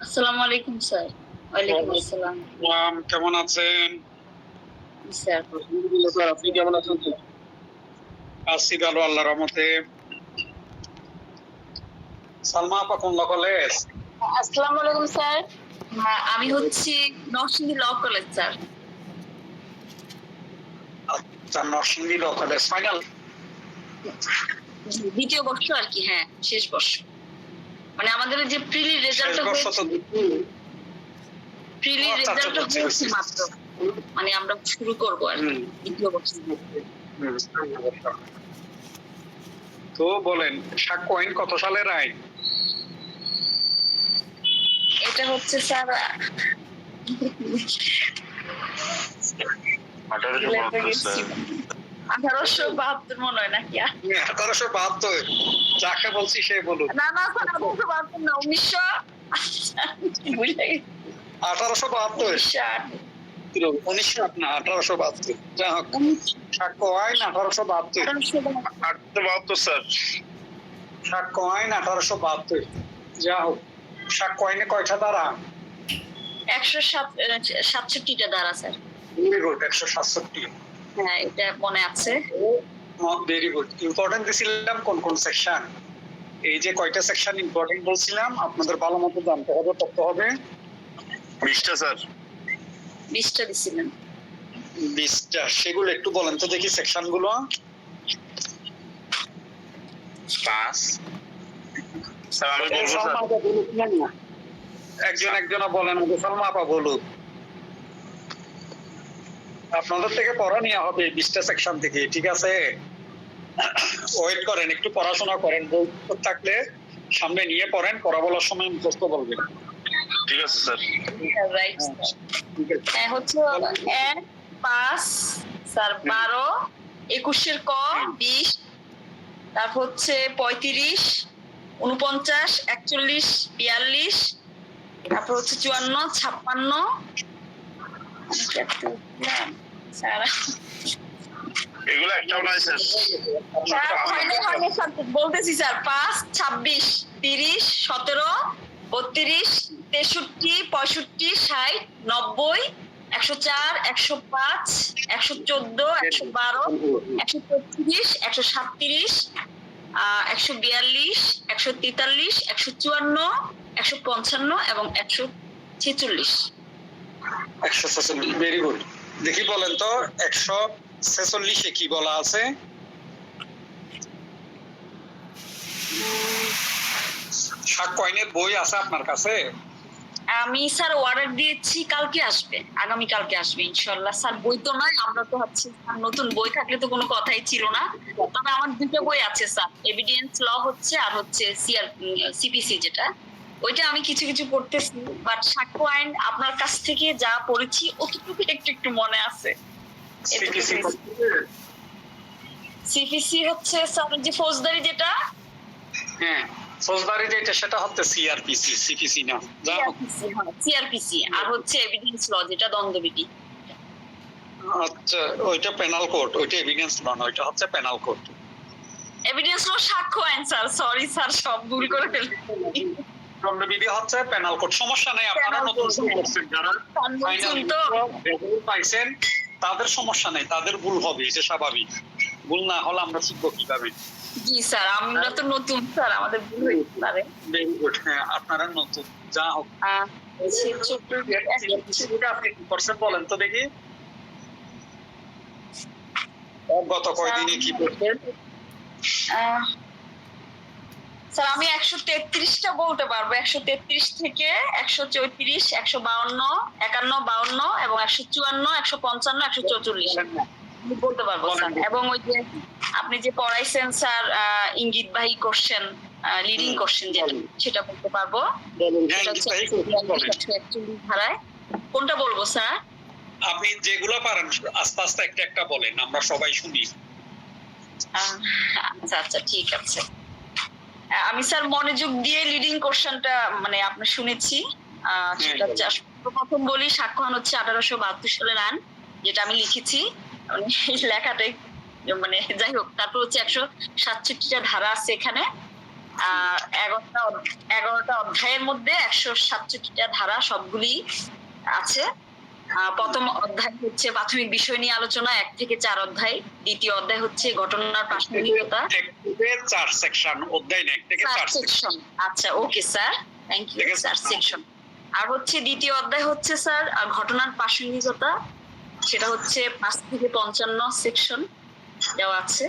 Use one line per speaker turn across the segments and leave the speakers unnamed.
আসসালামু আলাইকুম স্যার। ওয়ালাইকুম আসসালাম।
কেমন আছেন?
স্যার।
আলহামদুলিল্লাহ স্যার, আপনি কেমন আছেন স্যার? আছি ভালো আল্লাহর রহমতে। সালমা আপা কোন ল কলেজ?
আসসালামু আলাইকুম স্যার। আমি হচ্ছি নরসিংদী ল কলেজ স্যার।
আচ্ছা, নরসিংদী ল কলেজ ফাইনাল?
দ্বিতীয় বর্ষ আর কি, হ্যাঁ শেষ বর্ষ। মানে আমাদের যে প্রিলি রেজাল্টটা হয়েছে, প্রিলি রেজাল্টটা হয়েছে মাত্র। মানে আমরা শুরু করব আর কি দ্বিতীয় বর্ষ।
তো বলেন, সাক্ষ্য আইন কত সালের আইন?
এটা হচ্ছে স্যার 1872 মনে হয় নাকি?
1872। যাকে বলছি সে বলুন।
না না স্যার, 1872 না, 1900 ভুলে গেছি।
1872? 1908 না, 1872। যাই হোক, সাক্ষ্য আইন 1872।
1872
স্যার। সাক্ষ্য আইন 1872। যা হোক, সাক্ষ্য আইনে কয়টা ধারা?
167টা ধারা স্যার।
Very good, 167।
হ্যাঁ, এটা মনে আছে।
Very good. ইম্পর্টেন্ট দিছিলাম কোন কোন সেকশন? এই যে কয়টা সেকশন ইম্পর্টেন্ট বলছিলাম, আপনাদের ভালো মতো জানতে হবে, পড়তে হবে।
20টা স্যার।
20টা দিছিলেন।
20টা, সেগুলো একটু বলেন তো দেখি সেকশন গুলো।
5 স্যার, আমি বলবো স্যার।
একজন বলেন, সালমা আপা বলুন। আপনাদের থেকে পড়া নেওয়া হবে 20টা সেকশন থেকে, ঠিক আছে? ওয়েট করেন, একটু পড়াশোনা করেন, বই থাকলে সামনে নিয়ে পড়েন, পড়া বলার সময় মুখস্থ বলবেন।
ঠিক আছে স্যার।
রাইট। হ্যাঁ, হচ্ছে 1 5 স্যার 12, 21 ক 20, তারপর হচ্ছে 35, 49, 41, 42, তারপর হচ্ছে 54, 56। স্যার
এগুলো একটাও নাই স্যার।
বলতেছি স্যার, 5, 26, 30, 17, 32, 63, 65, 60, 90, 104, 105, 114, 112, 133, 137, 142, 143, 154, 155 এবং 146।
146, ভেরি গুড। দেখি বলেন তো 146-এ কি বলা আছে? সাক্ষ্য আইনের বই আছে আপনার কাছে?
আমি স্যার অর্ডার দিয়েছি, কালকে আসবে, আগামী কালকে আসবে ইনশাআল্লাহ। স্যার বই তো নয়, আমরা তো হচ্ছে নতুন বই থাকলে তো কোনো কথাই ছিল না। তবে আমার দুটো বই আছে স্যার, এভিডেন্স ল হচ্ছে আর হচ্ছে সিপিসি যেটা, ওইটা আমি কিছু কিছু পড়তেছি। বাট সাক্ষ্য আইন আপনার কাছ থেকে যা পড়েছি অতটুকু একটু একটু মনে আছে। সিপিসি হচ্ছে স্যার যে ফৌজদারি যেটা।
হ্যাঁ, ফৌজদারি যেটা সেটা হচ্ছে সিআরপিসি, সিপিসি না।
সিআরপিসি আর হচ্ছে এভিডেন্স ল যেটা দ্বন্দ্ববিধি।
আচ্ছা, ওইটা পেনাল কোড, ওইটা এভিডেন্স ল না, ওইটা হচ্ছে পেনাল কোড।
এভিডেন্স ল সাক্ষ্য আইন স্যার, সরি স্যার, সব ভুল করে ফেলেছি।
দণ্ডবিধি হচ্ছে পেনাল কোড। সমস্যা নেই, আপনারা নতুন করছেন, যারা ফাইনাল পাইছেন তাদের সমস্যা নেই, তাদের ভুল হবে, এটা স্বাভাবিক। ভুল না হলে আমরা শিখবো কিভাবে?
জি স্যার, আমরা তো নতুন স্যার, আমাদের ভুল হইতে পারে।
Very good. হ্যাঁ, আপনারা নতুন, যা হোক। বলেন তো দেখি, গত কয়দিনে কি করছেন?
স্যার আমি 133টা বলতে পারবো, 133 থেকে 134, 152, 51, 52 এবং 154, 155, 144 বলতে পারবো স্যার। এবং ওই যে আপনি যে পড়াইছেন স্যার, ইঙ্গিতবাহী কোশ্চেন, লিডিং কোশ্চেন যেটা, সেটা বলতে পারবো। ধারায় কোনটা বলবো স্যার?
আপনি যেগুলো পারেন আস্তে আস্তে একটা একটা বলেন, আমরা সবাই শুনি।
আচ্ছা আচ্ছা, ঠিক আছে। আমি স্যার মনোযোগ দিয়ে লিডিং কোশ্চেনটা মানে আপনি শুনেছি। সেটা প্রথম বলি, সাক্ষ্য আইন হচ্ছে 1872 সালের আইন, যেটা আমি লিখেছি। লেখাটাই মানে যাই হোক। তারপর হচ্ছে 167টা ধারা আছে এখানে। এগারোটা অধ্যায়ের মধ্যে 167টা ধারা সবগুলি আছে। প্রথম অধ্যায় হচ্ছে প্রাথমিক বিষয় নিয়ে আলোচনা, 1 থেকে 4 অধ্যায়। দ্বিতীয় অধ্যায় হচ্ছে ঘটনার প্রাসঙ্গিকতা,
1 থেকে 4 সেকশন, অধ্যায় 1 থেকে 4
সেকশন। আচ্ছা, okay sir, thank you sir, section. আর হচ্ছে দ্বিতীয় অধ্যায় হচ্ছে স্যার ঘটনার প্রাসঙ্গিকতা, সেটা হচ্ছে 5 থেকে 55 সেকশন দেওয়া আছে।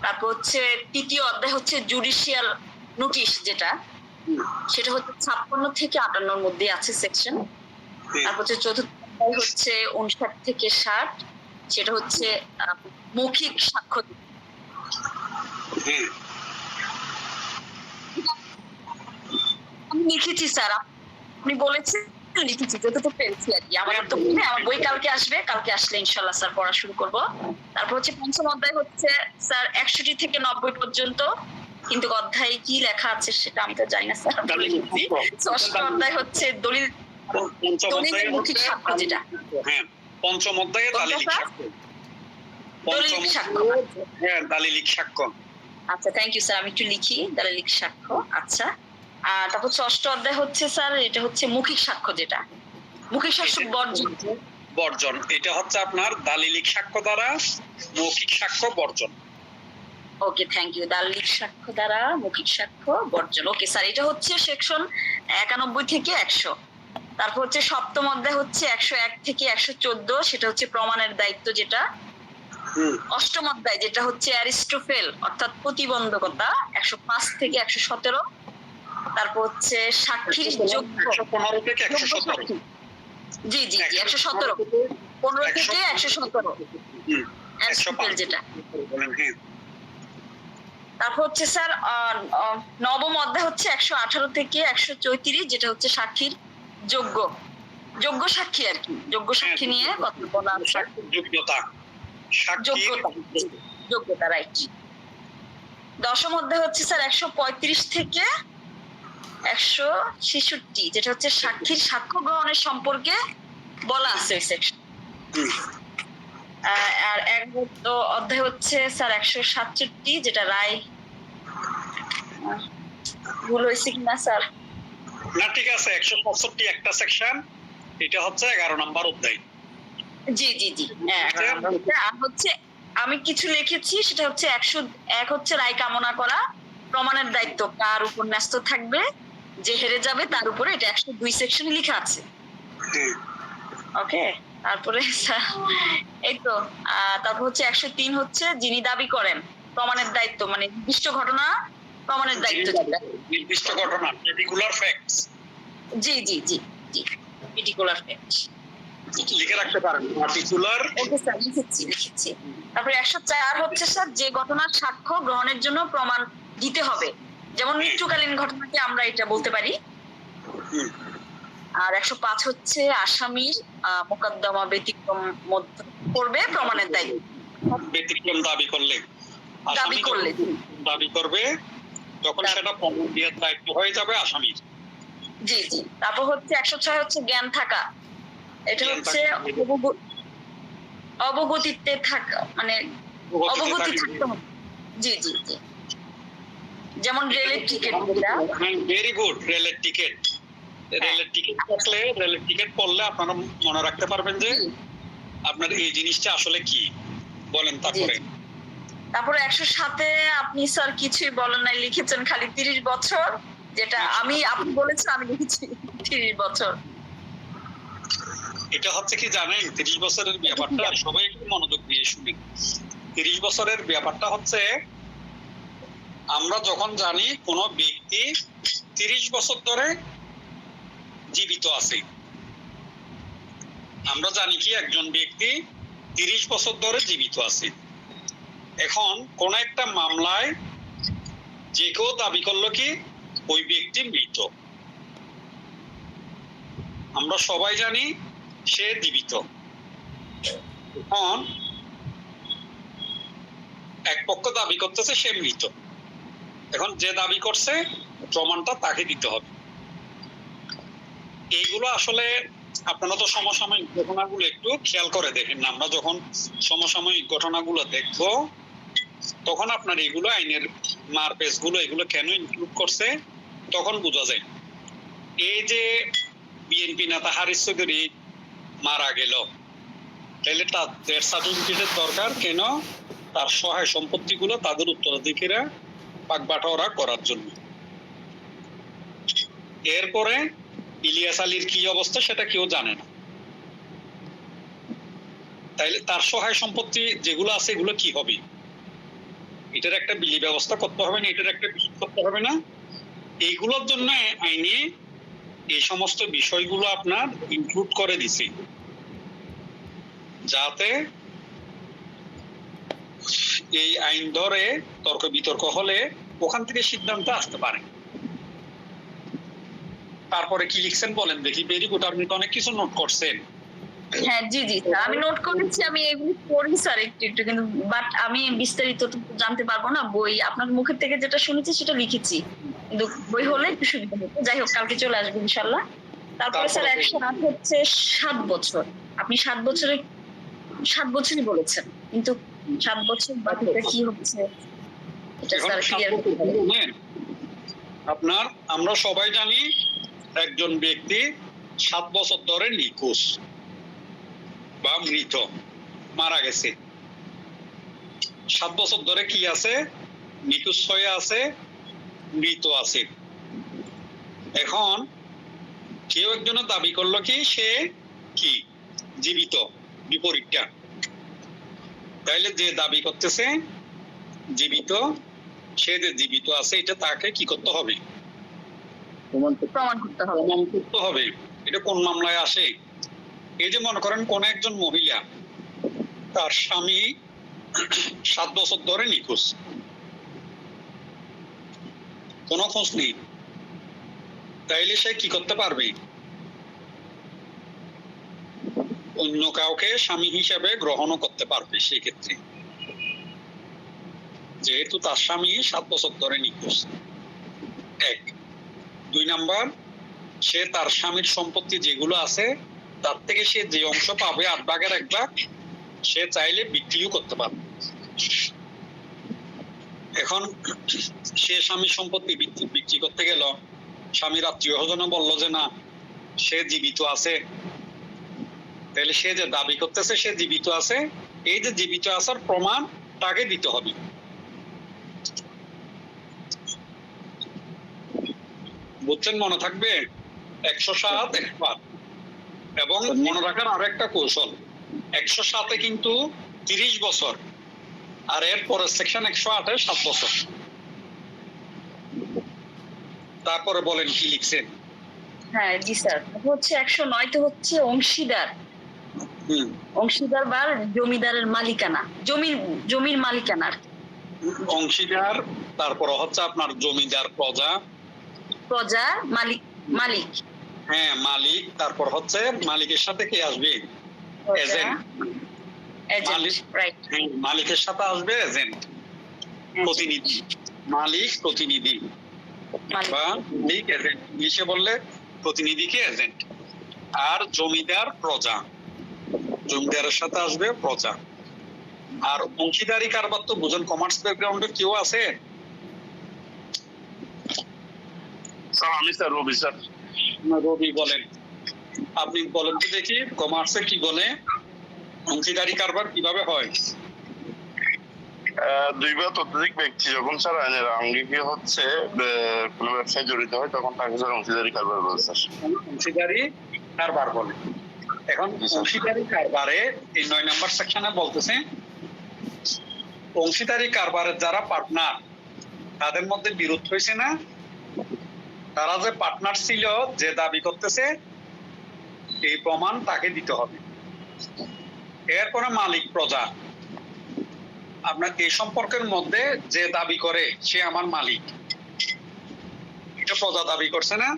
তারপর হচ্ছে তৃতীয় অধ্যায় হচ্ছে জুডিশিয়াল নোটিশ, যেটা সেটা হচ্ছে 56 থেকে 58 মধ্যে আছে সেকশন। তারপর হচ্ছে চতুর্থ অধ্যায় হচ্ছে 59 থেকে 60, সেটা হচ্ছে মৌখিক সাক্ষ্য। আমি লিখেছি স্যার, আপনি বলেছেন, লিখেছি যতটুকু পেরেছি আর কি। আমার তো আমার বই কালকে আসবে, কালকে আসলে ইনশাল্লাহ স্যার পড়া শুরু করব। তারপর হচ্ছে পঞ্চম অধ্যায় হচ্ছে স্যার 61 থেকে 90 পর্যন্ত, কিন্তু অধ্যায়ে কি লেখা আছে সেটা আমি তো জানি না স্যার। ষষ্ঠ অধ্যায় হচ্ছে দলিল মৌখিক সাক্ষ্য, যেটা
পঞ্চম অধ্যায়ে দালিলিক সাক্ষ্য। দালিলিক সাক্ষ্য।
আচ্ছা, থ্যাংক ইউ স্যার, আমি একটু লিখি দালিলিক সাক্ষ্য। আচ্ছা, তারপর ষষ্ঠ অধ্যায় হচ্ছে স্যার, এটা হচ্ছে মৌখিক সাক্ষ্য, যেটা মৌখিক সাক্ষ্য
বর্জন। এটা হচ্ছে আপনার দালিলিক সাক্ষ্য দ্বারা মৌখিক সাক্ষ্য বর্জন।
ওকে, থ্যাংক ইউ। দালিলিক সাক্ষ্য দ্বারা মৌখিক সাক্ষ্য বর্জন। ওকে স্যার, এটা হচ্ছে সেকশন 91 থেকে 100। তারপর হচ্ছে সপ্তম অধ্যায় হচ্ছে 101 থেকে 114, সেটা হচ্ছে প্রমাণের দায়িত্ব, যেটা অষ্টম অধ্যায় যেটা হচ্ছে অ্যারিস্টোফেল অর্থাৎ প্রতিবন্ধকতা, 105 থেকে 117। তারপর হচ্ছে সাক্ষীর যোগ্য
115 থেকে 117।
জি জি জি, 117, 15 থেকে 117 অ্যারিস্টোফেল, যেটা। তারপর হচ্ছে স্যার নবম অধ্যায় হচ্ছে 118 থেকে 134, যেটা হচ্ছে সাক্ষীর যোগ্য সাক্ষী আর কি, যোগ্য সাক্ষী নিয়ে কথা বলা। যোগ্যতা, রাইট। দশম অধ্যায় হচ্ছে স্যার 135 থেকে 166, যেটা হচ্ছে সাক্ষীর সাক্ষ্য গ্রহণের সম্পর্কে বলা আছে ওই সেকশন। আর 11 অধ্যায় হচ্ছে স্যার 167, যেটা রায়। ভুল হয়েছে কিনা স্যার?
না, ঠিক আছে, 165 একটা সেকশন, এটা হচ্ছে 11 নম্বর অধ্যায়।
জি জি জি, আর হচ্ছে আমি কিছু লিখেছি, সেটা হচ্ছে 101 হচ্ছে রায় কামনা করা, প্রমাণের দায়িত্ব কার উপর ন্যস্ত থাকবে, যে হেরে যাবে তার উপরে, এটা 102 সেকশনে লেখা আছে। ওকে, তারপরে এই তো তারপর হচ্ছে 103 হচ্ছে যিনি দাবি করেন প্রমাণের দায়িত্ব, মানে নির্দিষ্ট ঘটনা প্রমাণের দায়িত্ব, যেটা
নির্দিষ্ট ঘটনা, পার্টিকুলার ফ্যাক্টস।
জি জি জি জি, পার্টিকুলার ফ্যাক্টস
লিখে রাখতে পারেন, পার্টিকুলার।
ওকে স্যার, লিখেছি। তারপরে 104 হচ্ছে স্যার যে ঘটনার সাক্ষ্য গ্রহণের জন্য প্রমাণ দিতে হবে, যেমন মৃত্যুকালীন ঘটনাকে আমরা এটা বলতে পারি। আর 105 হচ্ছে আসামির মোকদ্দমা ব্যতিক্রম মধ্যে পড়বে প্রমাণের দায়িত্ব।
ব্যতিক্রম দাবি করবে তখন সেটা প্রমাণ দেওয়ার দায়িত্ব হয়ে যাবে আসামির।
জি জি। তারপর হচ্ছে 106 হচ্ছে জ্ঞান থাকা, এটা হচ্ছে অবগতিতে থাকা, মানে অবগতি থাকতে হবে। জি জি জি, যেমন রেলের টিকিট।
ভেরি গুড, রেলের টিকিট থাকলে, রেলের টিকিট পড়লে আপনারা মনে রাখতে পারবেন যে আপনার এই জিনিসটা আসলে কি। বলেন তারপরে
107-এ আপনি স্যার কিছুই বলেন নাই, লিখেছেন খালি 30 বছর, যেটা আপনি বলেছেন, আমি লিখেছি 30 বছর।
এটা হচ্ছে কি জানেন, 30 বছরের ব্যাপারটা সবাই একটু মনোযোগ দিয়ে শুনেন। 30 বছরের ব্যাপারটা হচ্ছে, আমরা যখন জানি কোন ব্যক্তি 30 বছর ধরে জীবিত আছে, আমরা জানি কি একজন ব্যক্তি 30 বছর ধরে জীবিত আছে। এখন কোন একটা মামলায় যে কেউ দাবি করলো কি ওই ব্যক্তি মৃত, আমরা সবাই জানি সে জীবিত। এখন এক পক্ষ দাবি করতেছে সে মৃত, এখন যে দাবি করছে প্রমাণটা তাকে দিতে হবে। এইগুলো আসলে আপনারা তো সমসাময়িক ঘটনাগুলো একটু খেয়াল করে দেখেন না, আমরা যখন সমসাময়িক ঘটনাগুলো দেখবো তখন আপনার এগুলো আইনের মারপেস গুলো এগুলো কেন ইনক্লুড করছে তখন বোঝা যায়। এই যে বিএনপি নেতা হারিস চৌধুরী মারা গেল, তাহলে তাদের সার্টিফিকেটের দরকার কেন? তার সহায় সম্পত্তি গুলো তাদের উত্তরাধিকারীরা ভাগ-বাটোয়ারা করার জন্য। এরপরে ইলিয়াস আলীর কি অবস্থা সেটা কেউ জানে না, তাইলে তার সহায় সম্পত্তি যেগুলো আছে এগুলো কি হবে? এটার একটা বিলি ব্যবস্থা করতে হবে না, এটার একটা বিলি করতে হবে না। এইগুলোর জন্য আইনে এই সমস্ত বিষয়গুলো আপনার ইনক্লুড করে দিছে, যাতে এই আইন ধরে তর্ক বিতর্ক হলে ওখান থেকে সিদ্ধান্ত আসতে পারে। তারপরে কি লিখছেন বলেন দেখি। ভেরি গুড, আপনি তো অনেক কিছু নোট করছেন।
হ্যাঁ জি জি স্যার, আমি নোট করেছি, আমি এগুলো পড়ি স্যার একটু একটু, কিন্তু বাট আমি বিস্তারিত তো জানতে পারবো না। বই আপনার মুখের থেকে যেটা শুনেছি সেটা লিখেছি, কিন্তু বই হলে একটু সুবিধা হতো। যাই হোক, কালকে চলে আসবো ইনশাল্লাহ। তারপরে স্যার 108 হচ্ছে 7 বছর। আপনি 7 বছরই বলেছেন, কিন্তু 7 বছর বাকিটা কি হচ্ছে এটা
এখন
স্যার ক্লিয়ার করতে হবে।
জানেন, আপনার আমরা সবাই জানি একজন ব্যক্তি 7 বছর ধরে নিখোঁজ বা মৃত, মারা গেছে। 7 বছর ধরে কি আছে? নিখোঁজ হয়ে আছে, মৃত আছে। এখন কেউ একজনের দাবি করলো কি সে কি জীবিত, বিপরীতটা। তাইলে যে দাবি করতেছে জীবিত, সে যে জীবিত আছে এটা তাকে কি করতে হবে?
প্রমাণ করতে হবে।
প্রমাণ করতে হবে। এটা কোন মামলায় আসে? এই যে মনে করেন কোন একজন মহিলা, তার স্বামী 7 বছর ধরে নিখোঁজ, কোনো খোঁজ নেই, তাইলে সে কি করতে পারবে? অন্য কাউকে স্বামী হিসেবে গ্রহণও করতে পারবে সেই ক্ষেত্রে, যেহেতু তার স্বামী 7 বছর ধরে নিখোঁজ। 1 2 নাম্বার, সে তার স্বামীর সম্পত্তি যেগুলো আছে তার থেকে সে যে অংশ পাবে 8 ভাগের 1 ভাগ, সে চাইলে বিক্রিও করতে পারবে। এখন সে স্বামীর সম্পত্তি বিক্রি করতে গেল, স্বামীর আত্মীয় স্বজন বললো যে না সে জীবিত আছে, তাহলে সে যে দাবি করতেছে সে জীবিত আছে, এই যে জীবিত আসার প্রমাণ তাকে দিতে হবে। বুঝছেন? মনে থাকবে 107 108। এবং মনে রাখার আরো একটা কৌশল, 107-এ কিন্তু 30 বছর, আর এর পরের সেকশন 108-এ 7 বছর। তারপরে বলেন কি লিখছেন।
হ্যাঁ জি স্যার, হচ্ছে 109-তে হচ্ছে অংশীদার। অংশীদার বা জমিদারের মালিকানা, জমির মালিকানা।
অংশীদার, তারপর হচ্ছে আপনার জমিদার, প্রজা,
মালিক।
হ্যাঁ মালিক, তারপর হচ্ছে মালিকের সাথে কে আসবে? এজেন্ট। মালিকের সাথে আসবে এজেন্ট, প্রতিনিধি। মালিক প্রতিনিধি বা মালিক এজেন্ট, ইংলিশে বললে প্রতিনিধিকে এজেন্ট। আর জমিদার প্রজা, জমিদারের সাথে আসবে প্রজা। আর অংশীদারি কারবার তো বুঝেন, কমার্স ব্যাকগ্রাউন্ডে কেউ আছে?
স্যার আমি স্যার রবি স্যার।
রবি বলেন, আপনি বলেন তো দেখি কমার্সে কি বলে অংশীদারি কারবার কিভাবে হয়?
দুই বা ততোধিক ব্যক্তি যখন স্যার আইনের আঙ্গিকে হচ্ছে কোনো ব্যবসায় জড়িত হয় তখন তাকে স্যার অংশীদারি কারবার বলে স্যার।
অংশীদারি কারবার বলে। এখন অংশীদারি কারবারে এই 9 নাম্বার সেকশনে বলতেছে অংশীদারি কারবারের যারা পার্টনার তাদের মধ্যে বিরোধ হয়েছে না, তারা যে পার্টনার ছিল যে দাবি করতেছে এই প্রমাণ তাকে দিতে হবে। এরপরে মালিক প্রজা, আপনার এই সম্পর্কের মধ্যে যে দাবি করে সে আমার মালিক, এটা প্রজা দাবি করছে না,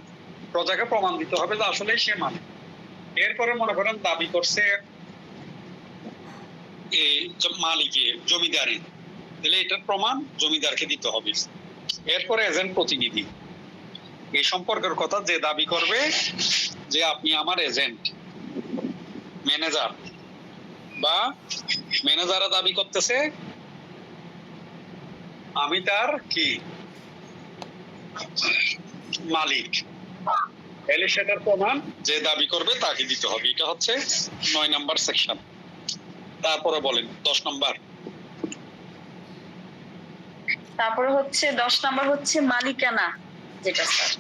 প্রজাকে প্রমাণ দিতে হবে যে আসলে সে মালিক। এরপরে মনে করেন দাবি করছে এই মালিকে জমিদারে, তাহলে এটার প্রমাণ জমিদারকে দিতে হবে। এরপরে এজেন্ট প্রতিনিধি, এই সম্পর্কের কথা যে দাবি করবে যে আপনি আমার এজেন্ট, ম্যানেজার বা ম্যানেজাররা দাবি করতেছে আমি তার কি মালিক, তাহলে সেটার প্রমাণ যে দাবি করবে তাকে দিতে হবে। এটা হচ্ছে 9 নাম্বার সেকশন। তারপরে বলেন 10 নাম্বার।
তারপরে হচ্ছে 10 নাম্বার হচ্ছে মালিকানা, যেটা স্যার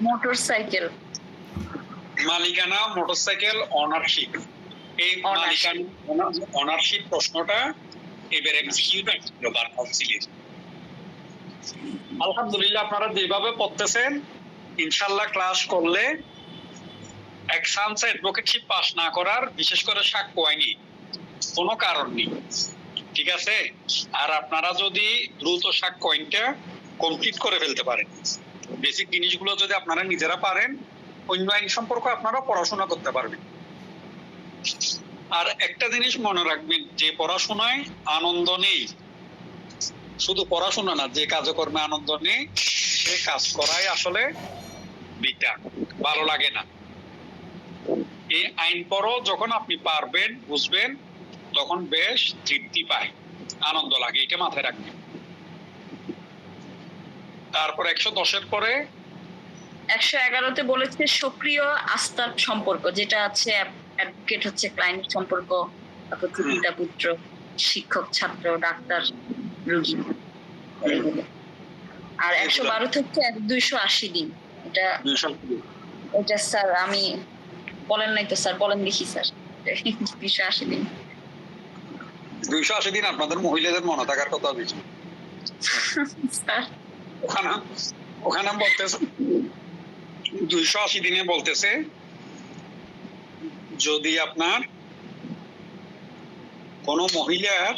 মোটরসাইকেল।
মালিকানা, মোটরসাইকেল, অনারশিপ। এই মালিকানা অনারশিপ প্রশ্নটা এবার এমসিকিউটা ছিল বার কাউন্সিলের। আলহামদুলিল্লাহ আপনারা যেভাবে পড়তেছেন ইনশাআল্লাহ ক্লাস করলে এক্সামস অ্যাডভোকেটশিপ পাস না করার বিশেষ করে সাক্ষ্য আইনি কোনো কারণ নেই, ঠিক আছে? আর আপনারা যদি দ্রুত সাক্ষ্য আইনটা কমপ্লিট করে ফেলতে পারেন, বেসিক জিনিসগুলো যদি আপনারা নিজেরা পারেন, অন্য আইন সম্পর্কে আপনারা পড়াশোনা করতে পারবেন। আর একটা জিনিস মনে রাখবেন, যে পড়াশোনায় আনন্দ নেই, শুধু পড়াশোনা না, যে কাজে কর্মে আনন্দ নেই সে কাজ করাই আসলে বৃথা, ভালো লাগে না। এই আইন পড়ো যখন আপনি পারবেন, বুঝবেন, তখন বেশ তৃপ্তি পায়, আনন্দ লাগে, এটা মাথায় রাখবেন। তারপর 110-এর পরে
111-তে বলেছে সক্রিয় আস্থার সম্পর্ক, যেটা আছে অ্যাডভোকেট হচ্ছে ক্লায়েন্ট সম্পর্ক, তারপর পিতা পুত্র, শিক্ষক ছাত্র, ডাক্তার রোগী। আর 112 হচ্ছে 280 দিন। এটা স্যার আমি বলেন নাই তো স্যার, বলেন দেখি স্যার। 280 দিন।
280 দিন আপনাদের মহিলাদের মনে থাকার কথা বেশি।
স্যার
ওখানে বলতেছে 280 দিনে বলতেছে যদি আপনার কোন মহিলার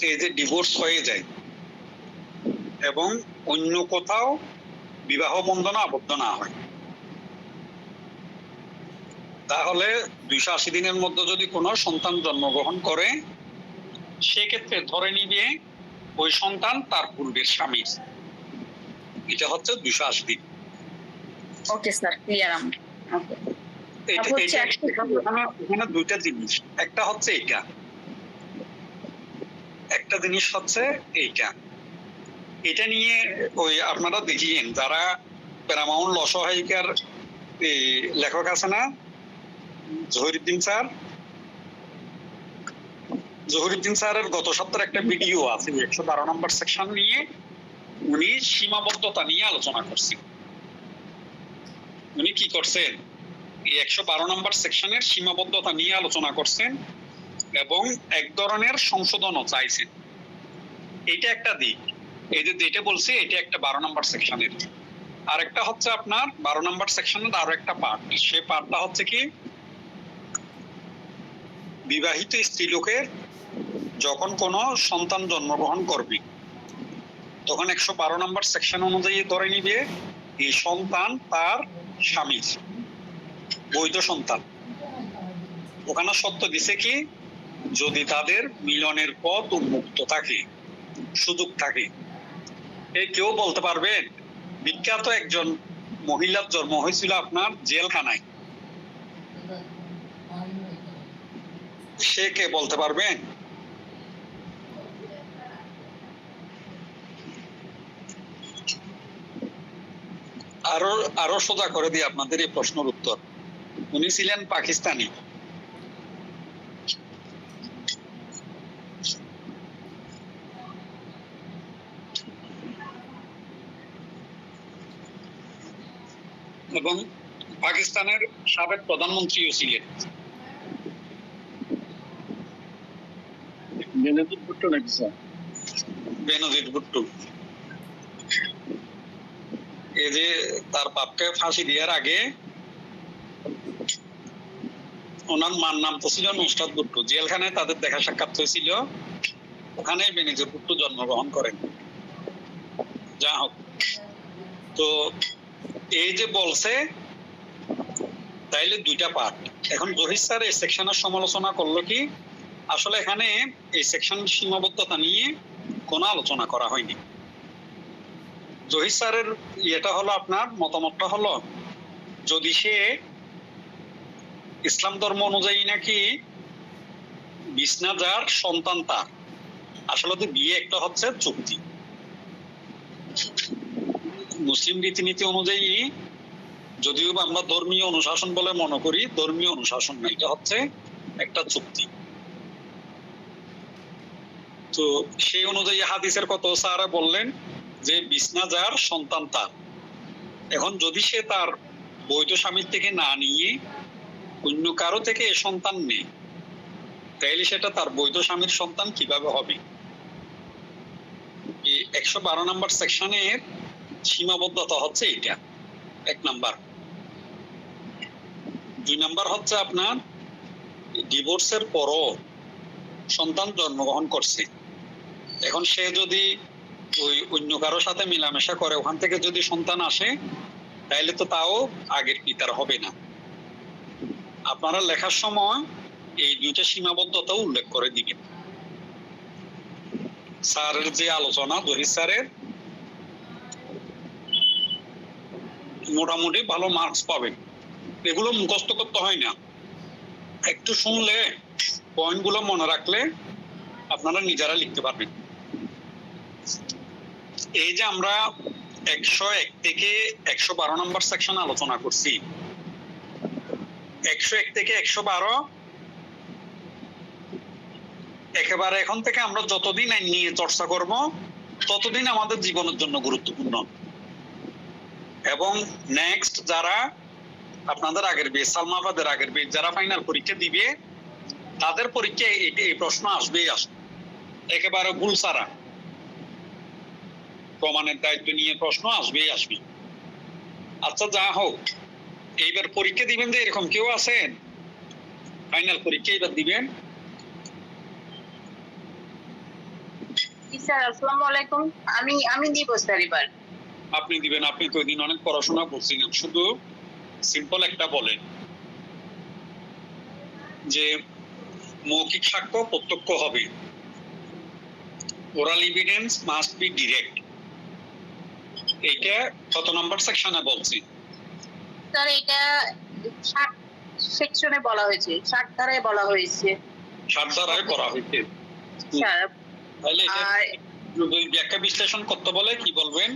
এই যে ডিভোর্স হয়ে যায় এবং অন্য কোথাও বিবাহ বন্ধনে আবদ্ধ না হয়, তাহলে 280 দিনের মধ্যে যদি কোনো সন্তান জন্মগ্রহণ করে, সেক্ষেত্রে ধরে নিবে ওই সন্তান তার পূর্বের স্বামীর। এটা হচ্ছে 280 দিন।
Okay sir, clear.
এখানে দুইটা জিনিস, একটা হচ্ছে এইটা, একটা জিনিস হচ্ছে এইটা। এটা নিয়ে ওই আপনারা দেখিয়েন যারা প্যারামাউন্ট ল সহায়িকার লেখক আছে না, জহিরুদ্দিন স্যার, জহিরুদ্দিন স্যারের গত সপ্তাহের একটা ভিডিও আছে 112 নম্বর সেকশন নিয়ে, উনি সীমাবদ্ধতা নিয়ে আলোচনা করছেন। উনি কি করছেন, এই 112 নম্বর সেকশনের সীমাবদ্ধতা নিয়ে আলোচনা করছেন এবং এক ধরনের সংশোধনও চাইছেন। এটা একটা দিক। এই যে যেটা বলছি এটা একটা 12 নম্বর সেকশনের। আর একটা হচ্ছে আপনার 12 নম্বর সেকশনের আরো একটা পার্ট, সে পার্টটা হচ্ছে কি, বিবাহিত স্ত্রী লোকের যখন কোনো সন্তান জন্মগ্রহণ করবে তখন 112 নম্বর সেকশন অনুযায়ী ধরে নিবে এই সন্তান তার স্বামীর বৈধ সন্তান। ওখানে সত্য দিছে কি, যদি তাদের মিলনের পথ উন্মুক্ত থাকে, সুযোগ থাকে। এই কেউ বলতে পারবেন বিখ্যাত একজন মহিলার জন্ম হয়েছিল আপনার জেলখানায়, সে কে বলতে পারবেন? আরো সোজা করে দিই আপনাদের এই প্রশ্নের উত্তর। উনি ছিলেন পাকিস্তানি। এবং পাকিস্তানের সাবেক প্রধানমন্ত্রীও ছিলেন। বেনজির ভুট্টো নাকি স্যার? বেনজির ভুট্টো। এই যে তার বাপকে ফাঁসি দেওয়ার আগে ওনার মার নাম তো ছিল নুসরাত ভুট্টো। জেলখানায় তাদের দেখা সাক্ষাৎ হয়েছিল, ওখানে বেনজির ভুট্টো জন্মগ্রহণ করেন। যা হোক, তো এই যে বলছে, তাইলে দুইটা পার্ট। এখন জহির স্যার এই সেকশনের সমালোচনা করলো কি, আসলে এখানে এই সেকশন সীমাবদ্ধতা নিয়ে কোনো আলোচনা করা হয়নি। জহির স্যারের ইয়েটা হলো, আপনার মতামতটা হলো, যদি সে ইসলাম ধর্ম অনুযায়ী নাকি 20 না যার সন্তান তার, আসলে তো বিয়ে একটা হচ্ছে চুক্তি। মুসলিম রীতিনীতি অনুযায়ী যদিও বা আমরা ধর্মীয় অনুশাসন বলে মনে করি, ধর্মীয় অনুশাসন না, এটা হচ্ছে একটা চুক্তি। তো সেই অনুযায়ী হাদিসের কথা স্যার বললেন যে বিছনা যার সন্তান তার। এখন যদি সে তার বৈধ স্বামীর থেকে না নিয়ে অন্য কারো থেকে এ সন্তান নেই, তাইলে সেটা তার বৈধ স্বামীর সন্তান কিভাবে হবে? 112 নম্বর সেকশনের সীমাবদ্ধতা হচ্ছে এটা, 1 নাম্বার। 2 নাম্বার হচ্ছে আপনার ডিভোর্সের পরও সন্তান জন্মগ্রহণ করছে, এখন সে যদি ওই অন্য কারোর সাথে মেলামেশা করে ওখান থেকে যদি সন্তান আসে, তাইলে তো তাও আগের পিতার হবে না। আপনারা লেখার সময় এই 2টা সীমাবদ্ধতা উল্লেখ করে দিবেন। স্যারের যে আলোচনা, জহির স্যারের, মোটামুটি ভালো মার্কস পাবেন। এগুলো মুখস্থ করতে হয় না, একটু শুনলে পয়েন্ট গুলো মনে রাখলে আপনারা নিজেরা লিখতে পারবেন। এই যে আমরা 101 থেকে 112 নম্বর সেকশন আলোচনা করছি, 101 থেকে 112 একেবারে এখন থেকে আমরা যতদিন আইন নিয়ে চর্চা করব ততদিন আমাদের জীবনের জন্য গুরুত্বপূর্ণ। এবং নেক্সট যারা আপনাদের আগের বেশ, সালমাবাদের আগের বেশ যারা ফাইনাল পরীক্ষা দিবে, তাদের পরীক্ষায় এই প্রশ্ন আসবেই আসবে, একেবারে ভুল ছাড়া প্রমাণের দায়িত্ব নিয়ে প্রশ্ন আসবেই আসবে। আচ্ছা, যা হোক, এইবার পরীক্ষা দিবেন যে এরকম কেউ আছেন ফাইনাল পরীক্ষা এইবার দিবেন?
স্যার আসসালামু আলাইকুম। আমি দিব স্যার এবার।
আপনি দিবেন? আপনি তো দিন অনেক পড়াশোনা করছিলেন, শুধু সিম্পল একটা বলেন যে মৌখিক সাক্ষ্য প্রত্যক্ষ হবে, oral evidence must be direct. এইটা কত নাম্বার সেকশনে বলছি?
স্যার এটা 60 সেকশনে বলা হয়েছে, 60 ধারায় বলা হয়েছে।
60 ধারায় করা হয়েছে
স্যার
তাহলে এটা
আর
যদি ব্যাখ্যা বিশ্লেষণ করতে বলে কি বলবেন?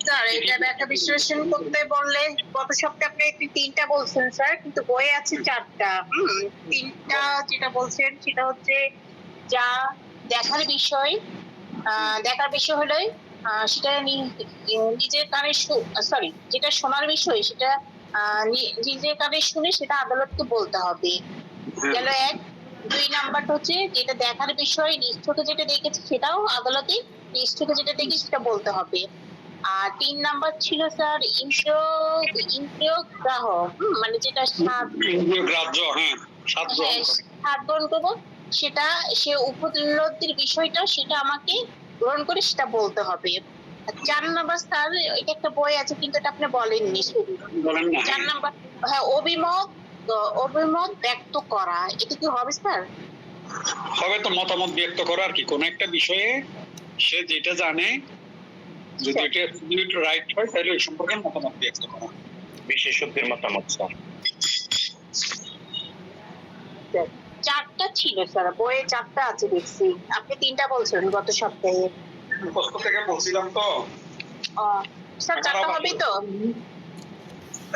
স্যার এটা ব্যাখ্যা বিশ্লেষণ করতে বললে গত সপ্তাহে আপনি 3টা বলছেন স্যার, কিন্তু বইয়ে আছে 4টা। 3টা যেটা বলছেন সেটা হচ্ছে যা দেখার বিষয়, হলো সেটা নিজের কানে, সরি, যেটা শোনার বিষয় সেটা নিজের কানে শুনে সেটা আদালতকে বলতে হবে। গেল 1। 2 নাম্বারটা হচ্ছে যেটা দেখার বিষয়, নিজ চোখে যেটা দেখেছে সেটাও আদালতে নিজ চোখে যেটা দেখে সেটা বলতে হবে। আর 3 নাম্বার ছিল স্যার ইন্দ্রিয় গ্রাহক, মানে যেটা
গ্রাহ্য, হ্যাঁ, স্বাদ
গ্রহণ করবো, সেটা সে উপলব্ধির বিষয়টা সেটা আমাকে গ্রহণ করে সেটা বলতে হবে। 4 নাম্বার স্যার, এটা একটা বই আছে কিন্তু এটা আপনি বলেননি শুধু। 4 নাম্বার, হ্যাঁ, অভিমত ব্যক্ত করা, এটা কি হবে স্যার?
হবে তো, মতামত ব্যক্ত করা আর কি, কোন একটা বিষয়ে সে যেটা জানে যদি এটা রাইট হয় তাহলে ওই সম্পর্কে মতামত ব্যক্ত করা,
বিশেষজ্ঞের মতামত।
4টা ছিল স্যার, বইয়ে 4টা আছে দেখছি, আপনি 3টা বলছেন গত সপ্তাহে।
কষ্ট থেকে বলছিলাম তো।
স্যার 4টা হবে তো?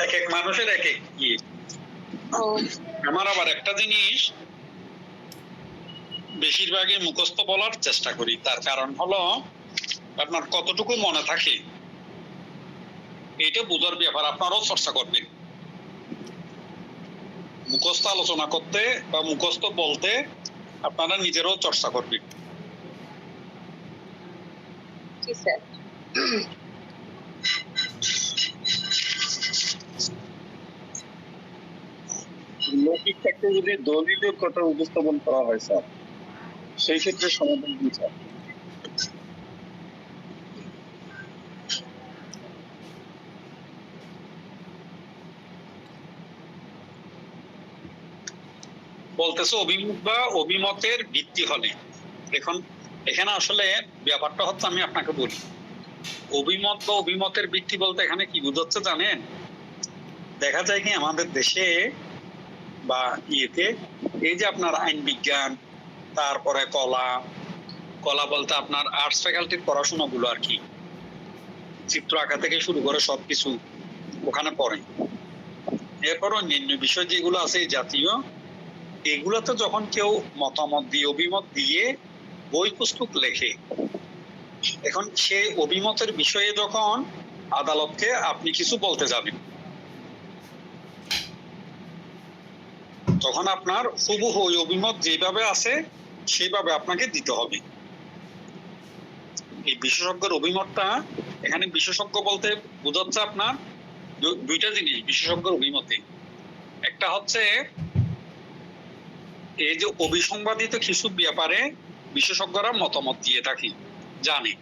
এক এক মানুষের এক এক কি। আমার আবার একটা জিনিস বেশিরভাগই মুখস্থ বলার চেষ্টা করি, তার কারণ হলো আপনার কতটুকু মনে থাকে এইটা বোঝার ব্যাপার। আপনারাও চর্চা করবেন, মুখস্থ আলোচনা করতে বা মুখস্থ বলতে আপনারা নিজেরাও চর্চা করবেন।
জি স্যার।
মৌখিক ক্ষেত্রে যদি দলিলের কথা উপস্থাপন করা হয় স্যার, সেই ক্ষেত্রে সমাধান কি স্যার?
বলতেছে অভিমুখ বা অভিমতের ভিত্তি হলে। এখন এখানে আসলে ব্যাপারটা হচ্ছে, আমি আপনাকে বলি, অভিমত বা অভিমতের ভিত্তি বলতে এখানে কি বুঝাচ্ছে জানেন? দেখা যায় কি আমাদের দেশে বা ইয়েতে এই যে আপনার আইন বিজ্ঞান, তারপরে কলা, কলা বলতে আপনার আর্টস ফ্যাকাল্টির পড়াশোনা গুলো আর কি, চিত্র আঁকা থেকে শুরু করে সবকিছু ওখানে পড়ে। এরপর অন্যান্য বিষয় যেগুলো আছে এই জাতীয়, এগুলোতে যখন কেউ মতামত দিয়ে অভিমত দিয়ে বই পুস্তক লেখে, এখন সেই অভিমতের বিষয়ে যখন আদালতকে আপনি কিছু বলতে যাবেন, তখন আপনার হুবহু ওই অভিমত যেভাবে আছে সেইভাবে আপনাকে দিতে হবে। এই বিশেষজ্ঞের অভিমতটা, এখানে বিশেষজ্ঞ বলতে বোঝাচ্ছে আপনার দুইটা জিনিস বিশেষজ্ঞের অভিমতে। একটা হচ্ছে এই যে অভিসংবাদিত কিছু ব্যাপারে বিশেষজ্ঞরা মতামত দিয়ে থাকে, জানে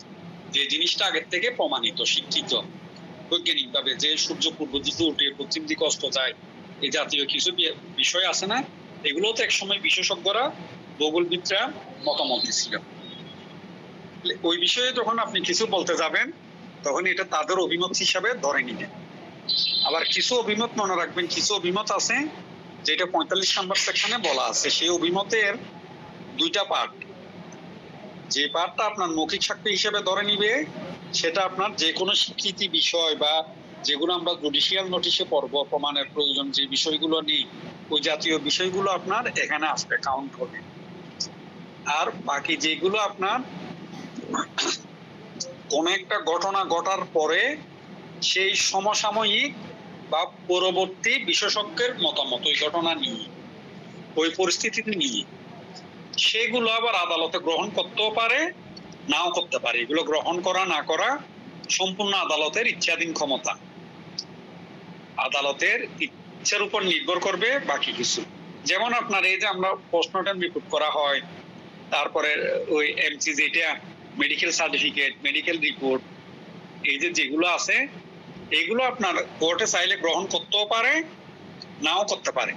যে জিনিসটা আগের থেকে প্রমাণিত, শিক্ষিত বৈজ্ঞানিক ভাবে, যে সূর্য পূর্ব দিকে উঠে পশ্চিম দিকে অস্ত যায়, এই জাতীয় কিছু বিষয় আছে না, এগুলোতে একসময় বিশেষজ্ঞরা ভূগোলবিদরা মতামত দিছিল। ওই বিষয়ে যখন আপনি কিছু বলতে যাবেন তখন এটা তাদের অভিমত হিসাবে ধরে নিবেন। আবার কিছু অভিমত মনে রাখবেন, কিছু অভিমত আছে যেটা 45 নম্বর সেকশনে বলা আছে, সেই অভিমতের দুইটা পার্ট। যে পার্টটা আপনার মৌখিক সাক্ষ্য হিসেবে ধরে নিবে সেটা আপনার যে কোনো স্বীকৃতি বিষয় বা যেগুলো আমরা জুডিশিয়াল নোটিশে পড়ব, প্রমাণের প্রয়োজন যে বিষয়গুলো নেই, ওই জাতীয় বিষয়গুলো আপনার এখানে আসবে, কাউন্ট হবে। আর বাকি যেগুলো আপনার কোন একটা ঘটনা ঘটার পরে সেই সমসাময়িক বা পরবর্তী বিশেষজ্ঞের মতামত ওই ঘটনা নিয়ে, ওই পরিস্থিতি নিয়ে, সেগুলো আবার আদালতে গ্রহণ করতেও পারে, নাও করতে পারে। এগুলো গ্রহণ করা না করা সম্পূর্ণ আদালতের ইচ্ছাধীন ক্ষমতা, আদালতের ইচ্ছার উপর নির্ভর করবে বাকি কিছু। যেমন আপনার এই যে আমরা পোস্টমর্টম রিপোর্ট করা হয়, তারপরে ওই এমসি যেটা মেডিকেল সার্টিফিকেট, মেডিকেল রিপোর্ট, এই যে যেগুলো আছে এগুলো আপনার কোর্টে চাইলে গ্রহণ করতেও পারে, নাও করতে পারে।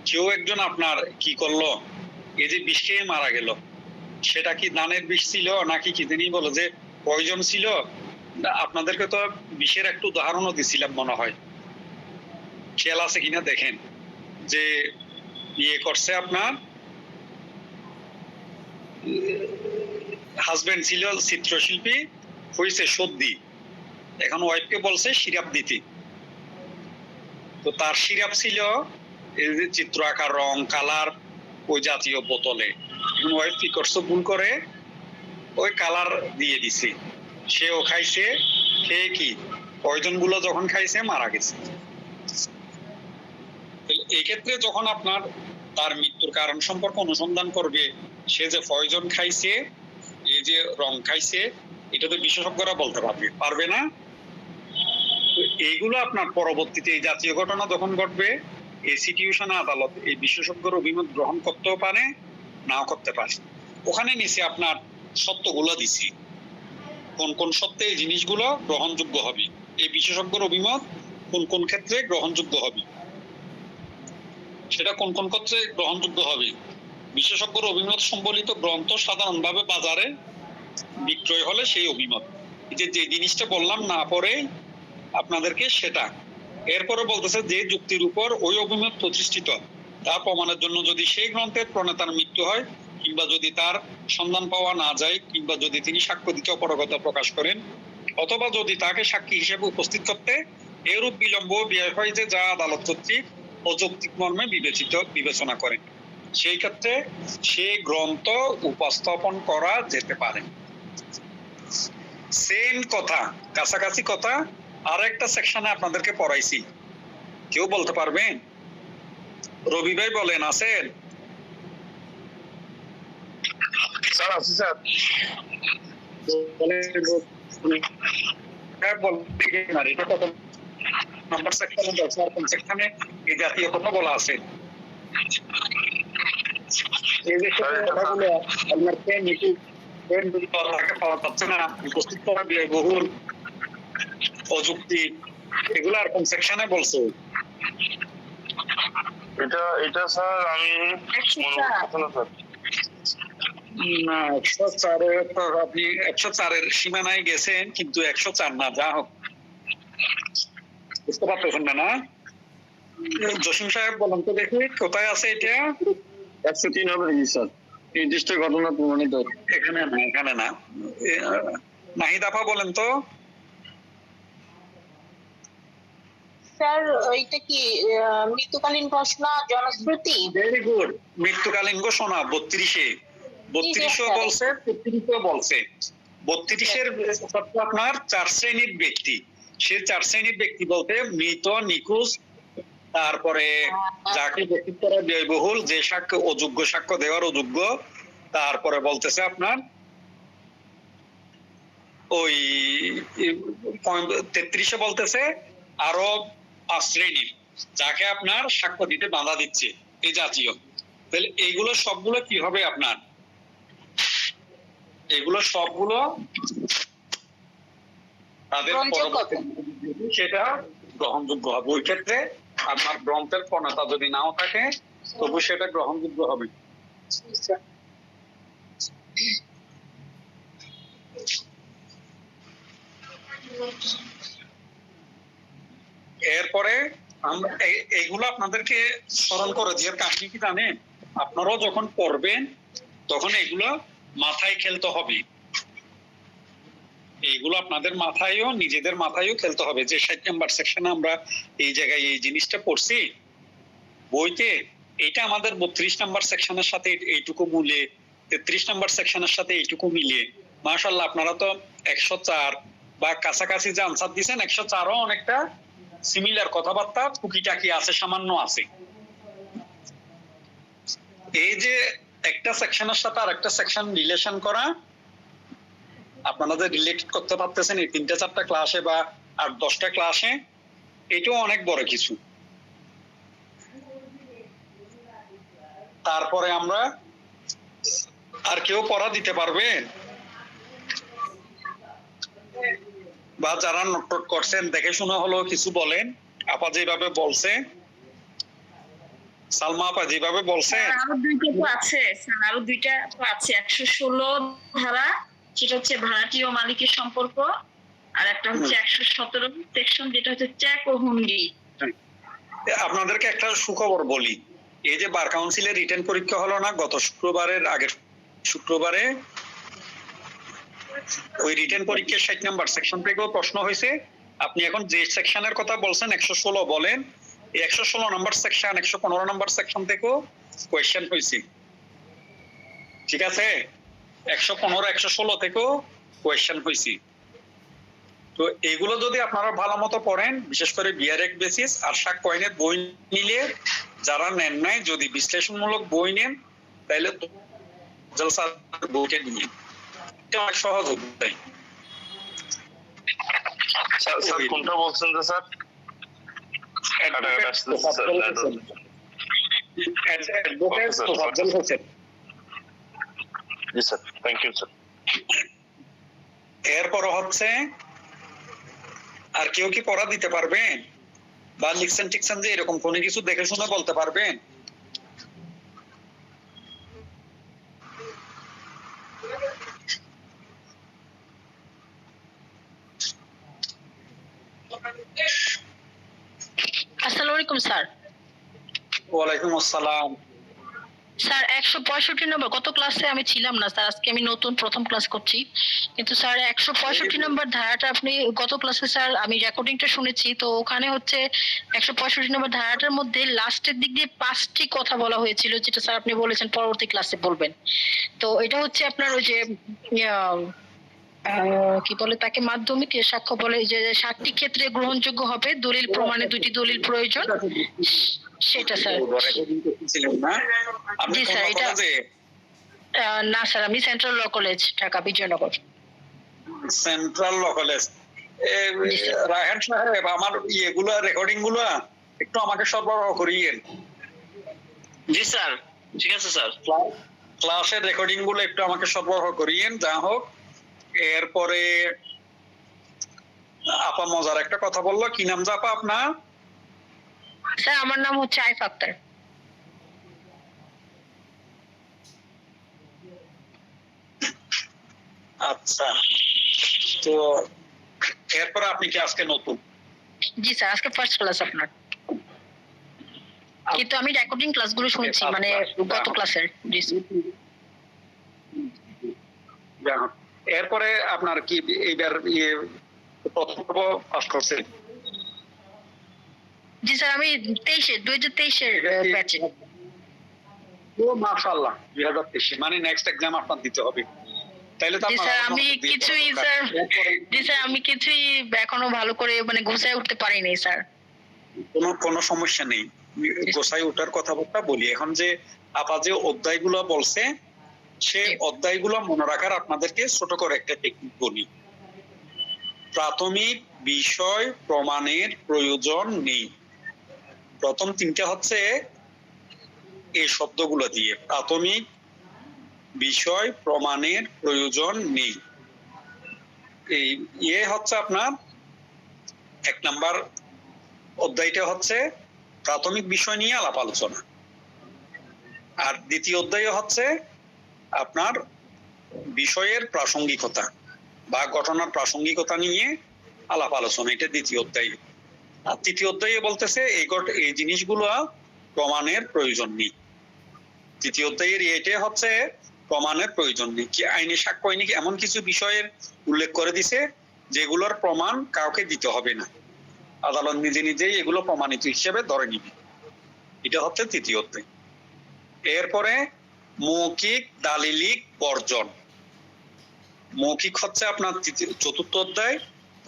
কেউ একজন আপনার কি করলো, এই যে বিষ খেয়ে মারা গেল, সেটা কি ধানের বিষ ছিল নাকি কি জানি বলো যে পয়জন ছিল। আপনাদেরকে তো বিষের একটু উদাহরণও দিছিলাম মনে হয়, খেয়াল আছে কিনা দেখেন, যে ইয়ে করছে আপনার হাজবেন্ড ছিল চিত্রশিল্পী, হয়েছে সর্দি, এখন ওয়াইফকে বলছে সিরাপ দিতে, তো তার সিরাপ ছিল এই যে চিত্র আঁকার রং কালার ওই জাতীয় বোতলে, ওয়াইফ কি করছে ভুল করে ওই কালার দিয়ে দিছে, সেও খাইছে, খেয়ে কি পয়জন গুলো যখন খাইছে মারা গেছে। এই ক্ষেত্রে যখন আপনার তার মৃত্যুর কারণ সম্পর্কে অনুসন্ধান করবে, সে যে পয়জন খাইছে, এই যে রং খাইছে, এটা তো বিশেষজ্ঞরা বলতে পারবে না। এইগুলো আপনার পরবর্তীতে এই জাতীয় ঘটনা যখন ঘটবে, এই সিচুয়েশনে আদালত এই বিশেষজ্ঞর অভিমত গ্রহণ করতেও পারে, নাও করতে পারে। ওখানে নিচে আপনার সত্যগুলো দিছি, কোন কোন সত্যে এই জিনিসগুলো গ্রহণযোগ্য হবে, এই বিশেষজ্ঞর অভিমত কোন কোন ক্ষেত্রে গ্রহণযোগ্য হবে, সেটা কোন কোন ক্ষেত্রে গ্রহণযোগ্য হবে। বিশেষজ্ঞর অভিমত সম্বলিত গ্রন্থ সাধারণভাবে বাজারে বিক্রয় হলে সেই অভিমত, যে জিনিসটা বললাম না পরে আপনাদেরকে সেটা। এরপরে বলতেছে যে যুক্তির উপর ওই অভিমত প্রতিষ্ঠিত তা প্রমাণের জন্য যদি সেই গ্রন্থের প্রণেতার মৃত্যু হয়, কিংবা যদি তার সন্ধান পাওয়া না যায়, কিংবা যদি তিনি সাক্ষ্য দিতে অপারগতা প্রকাশ করেন, অথবা যদি তাকে সাক্ষী হিসেবে উপস্থিত করতে এরূপ বিলম্ব ব্যয় হয় যে যা আদালত কর্তৃক অযৌক্তিক মর্মে বিবেচনা করেন, সেই ক্ষেত্রে সেই গ্রন্থ উপস্থাপন করা যেতে পারে। সেম কথা, কাছাকাছি কথা আর একটা সেকশনে আপনাদেরকে পড়াইছি, কেউ বলতে পারবেন? রবি ভাই বলেন, আছেন?
স্যার আছি স্যার।
নাম্বার সেকশনে এই জাতীয় কথা বলা আছে। এই যে কথাগুলো আপনার পাওয়া যাচ্ছে না, উপস্থিত করা ব্যয়বহুল, অযুক্তি, এগুলো আর কোন সেকশনে বলছে?
এটা স্যার আমি মনে করছি না স্যার।
না 104 আপনি 104 সীমানায় গেছেন, কিন্তু 104 না, যা হোক বুঝতে পারতেছেন না? জসিম সাহেব বলেন তো দেখি কোথায় আছে এটা?
103 হবে স্যার। নির্দিষ্ট ঘটনা প্রমাণিত।
এখানে না নাহিদ আপা বলেন তো।
স্যার এটা কি মৃত্যুকালীন ঘোষণা জনশ্রুতি?
ভেরি গুড, মৃত্যুকালীন ঘোষণা 32-এ 32ও বলছে 33ও বলছে। 32-এর আপনার 4 শ্রেণীর ব্যক্তি, সে 4 শ্রেণীর ব্যক্তি বলতে মৃত, নিখোঁজ, তারপরে যাকে ব্যক্তিত্ব করা ব্যয়বহুল, যে সাক্ষ্য অযোগ্য, সাক্ষ্য দেওয়ার অযোগ্য, তারপরে বলতেছে আপনার ওই 33-এ বলতেছে আরো 5 শ্রেণীর, যাকে আপনার সাক্ষ্য দিতে বাধা দিচ্ছে, এই জাতীয়। তাহলে এইগুলো সবগুলো কি হবে আপনার, এগুলো সবগুলো তাদের পরবর্তী সেটা গ্রহণযোগ্য হবে। ওই ক্ষেত্রে আপনার গ্রন্থের প্রণেতা যদি নাও থাকে তবু সেটা গ্রহণযোগ্য হবে। এরপরে আমরা এইগুলো আপনাদেরকে স্মরণ করে দিয়ে কাহিনী কি জানেন, আপনারাও যখন পড়বেন তখন এগুলো মাথায় খেলতে হবে। এইগুলো আপনাদের মাথায়ও, নিজেদের মাথায়ও খেলতে হবে যে 60 নাম্বার সেকশনে আমরা এই জায়গায় এই জিনিসটা পড়ছি বইতে, এটা আমাদের 32 নাম্বার সেকশনের সাথে এইটুকু মিলে, 33 নাম্বার সেকশনের সাথে এইটুকু মিলিয়ে, মাশাআল্লাহ আপনারা তো 104 বা কাছাকাছি যে আনসার দিয়েছেন 104ও অনেকটা সিমিলার কথাবার্তা টুকিটাকি আছে, সামান্য আছে। এই যে একটা সেকশনের সাথে আর একটা সেকশন রিলেশন করা, আপনারা যে রিলেটেড করতে পারতেছেন এই 3-4টা ক্লাসে বা 8-10টা ক্লাসে, এটাও অনেক বড় কিছু। তারপরে আমরা আর কেউ পড়া দিতে পারবে, বা যারা নোট করছেন দেখে শোনা হলো কিছু বলেন। আপা যেভাবে বলছে, সালমা আপা যেভাবে বলছে,
আরো দুইটা তো আছে স্যার, আরো দুইটা তো আছে। 116 ধারা, যেটা হচ্ছে ভাড়াটিয়া ও মালিকের সম্পর্ক, আর একটা হচ্ছে 117 সেকশন, যেটা হচ্ছে চেক ও হুন্ডি।
আপনাদেরকে একটা সুখবর বলি, এই যে বার কাউন্সিলের রিটেন পরীক্ষা হলো না গত শুক্রবারের আগের শুক্রবারে, ওই রিটেন পরীক্ষার 60 নাম্বার সেকশন থেকেও প্রশ্ন হয়েছে। আপনি এখন যে সেকশনের কথা বলছেন 116 বলেন, এই 116 নাম্বার সেকশন, 115 নাম্বার সেকশন থেকেও কোয়েশ্চেন হয়েছে। ঠিক আছে, 115, 116 থেকেও কোয়েশ্চেন হয়েছে। তো এগুলো যদি আপনারা ভালো মতো পড়েন, বিশেষ করে বিআরএক বেসিস আর শাক কয়েনের বই নিলে, যারা নেন নাই যদি বিশ্লেষণমূলক বই নেন তাহলে জলসার বইটা নিয়ে, এটা অনেক সহজ হবে।
স্যার কোনটা বলছেন যে স্যার? জি স্যার, থ্যাংক ইউ স্যার।
এরপর হচ্ছে আর কেউ কি পড়া দিতে পারবেন বা লিখছেন টিকছেন যে এরকম কোনো কিছু দেখে শুনে বলতে পারবেন?
আসসালামু আলাইকুম স্যার।
ওয়ালাইকুম আসসালাম।
স্যার 165 নম্বর, গত ক্লাসে আমি ছিলাম না স্যার, আজকে আমি নতুন প্রথম ক্লাস করছি। কিন্তু স্যার 165 নম্বর ধারাটা আপনি গত ক্লাসে স্যার আমি রেকর্ডিংটা শুনেছি, তো ওখানে হচ্ছে 165 নম্বর ধারাটার মধ্যে লাস্টের দিক দিয়ে 5টি কথা বলা হয়েছিল, যেটা স্যার আপনি বলেছেন পরবর্তী ক্লাসে বলবেন। তো এটা হচ্ছে আপনার ওই যে কি বলে তাকে, মাধ্যমিক সাক্ষ্য বলে, যে 7টি ক্ষেত্রে গ্রহণযোগ্য হবে, দলিল প্রমাণে 2টি দলিল প্রয়োজন, সেটা স্যার। জি স্যার, এটা না স্যার, আমি central law college, Dhaka Bijoynagar.
Central law college. Raihan সাহেব, আমার ইয়েগুলো রেকর্ডিং গুলো একটু আমাকে সরবরাহ করিয়েন।
জি স্যার, ঠিক আছে স্যার।
ক্লাসের রেকর্ডিং গুলো একটু আমাকে সরবরাহ করিয়েন, যা হোক। এরপরে আপা মজার একটা কথা বললো, কি নাম আপা আপনার?
স্যার আমার নাম হচ্ছে আইফ আক্তার।
আচ্ছা, তো এরপরে আপনি কি আজকে নতুন?
জি স্যার, আজকে ফার্স্ট ক্লাস আপনার, কিন্তু আমি রেকর্ডিং ক্লাসগুলো শুনছি, মানে গত ক্লাসের। জি
যাই হোক। এরপরে আপনার কি এইবার প্রথম পর্ব পাস করছে?
জি স্যার, আমি 2023-এর ব্যাচে।
ও মাশাআল্লাহ, 2023 মানে নেক্সট এক্সাম আপনার দিতে হবে। তাইলে তো
জি
আপনার
স্যার,
আরো
আমি
নম্বর দিয়ে
কিছুই
দেওয়া
স্যার
দরকার। এরপরে
জি স্যার, আমি কিছুই এখনো ভালো করে মানে গুছায় উঠতে পারিনি স্যার।
কোনো সমস্যা নেই, গোসাই ওঠার কথাবার্তা বলি। এখন যে আপা যে অধ্যায়গুলো বলছে, সে
জি।
অধ্যায়গুলো মনে রাখার আপনাদেরকে ছোট করে একটা টেকনিক বলি। প্রাথমিক বিষয় প্রমাণের প্রয়োজন নেই। প্রথম তিনটা হচ্ছে এই শব্দগুলো দিয়ে, প্রাথমিক বিষয় প্রমাণের প্রয়োজন নেই। এই হচ্ছে আপনার 1 নাম্বার অধ্যায়টা হচ্ছে প্রাথমিক বিষয় নিয়ে আলাপ আলোচনা, আর দ্বিতীয় অধ্যায় হচ্ছে আপনার বিষয়ের প্রাসঙ্গিকতা বা ঘটনার প্রাসঙ্গিকতা নিয়ে আলাপ আলোচনা, এটা দ্বিতীয় অধ্যায়। আর তৃতীয় অধ্যায়ে বলতেছে এই জিনিসগুলো প্রমাণের প্রয়োজন নেই। তৃতীয় অধ্যায়ের এটা হচ্ছে প্রমাণের প্রয়োজন নেই, কি আইনে সাক্ষ্য আইনি এমন কিছু বিষয়ের উল্লেখ করে দিছে যেগুলোর প্রমাণ কাউকে দিতে হবে না, আদালত নিজে নিজেই এগুলো প্রমাণিত হিসেবে ধরে নিবে। এটা হচ্ছে তৃতীয় অধ্যায়। এরপরে মৌখিক দালিলিক বর্জন। মৌখিক হচ্ছে আপনার চতুর্থ অধ্যায়,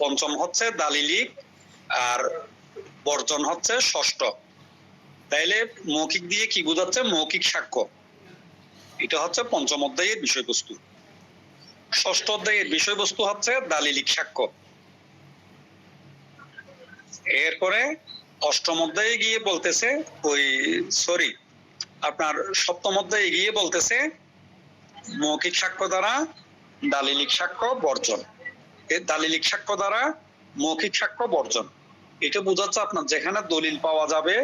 পঞ্চম হচ্ছে দালিলিক, আর বর্জন হচ্ছে ষষ্ঠ। তাইলে মৌখিক দিয়ে কি বোঝাচ্ছে? মৌখিক সাক্ষ্য, এটা হচ্ছে পঞ্চম অধ্যায়ের বিষয়বস্তু। ষষ্ঠ অধ্যায়ের বিষয়বস্তু হচ্ছে দালিলিক সাক্ষ্য। এরপরে অষ্টম অধ্যায়ে গিয়ে বলতেছে আপনার সপ্তম অধ্যায়ে গিয়ে বলতেছে মৌখিক সাক্ষ্য দ্বারা দালিলিক সাক্ষ্য বর্জন। এই দালিলিক সাক্ষ্য দ্বারা মৌখিক সাক্ষ্য বর্জন, এটা বোঝাচ্ছে আপনার যেখানে দলিল পাওয়া যাবে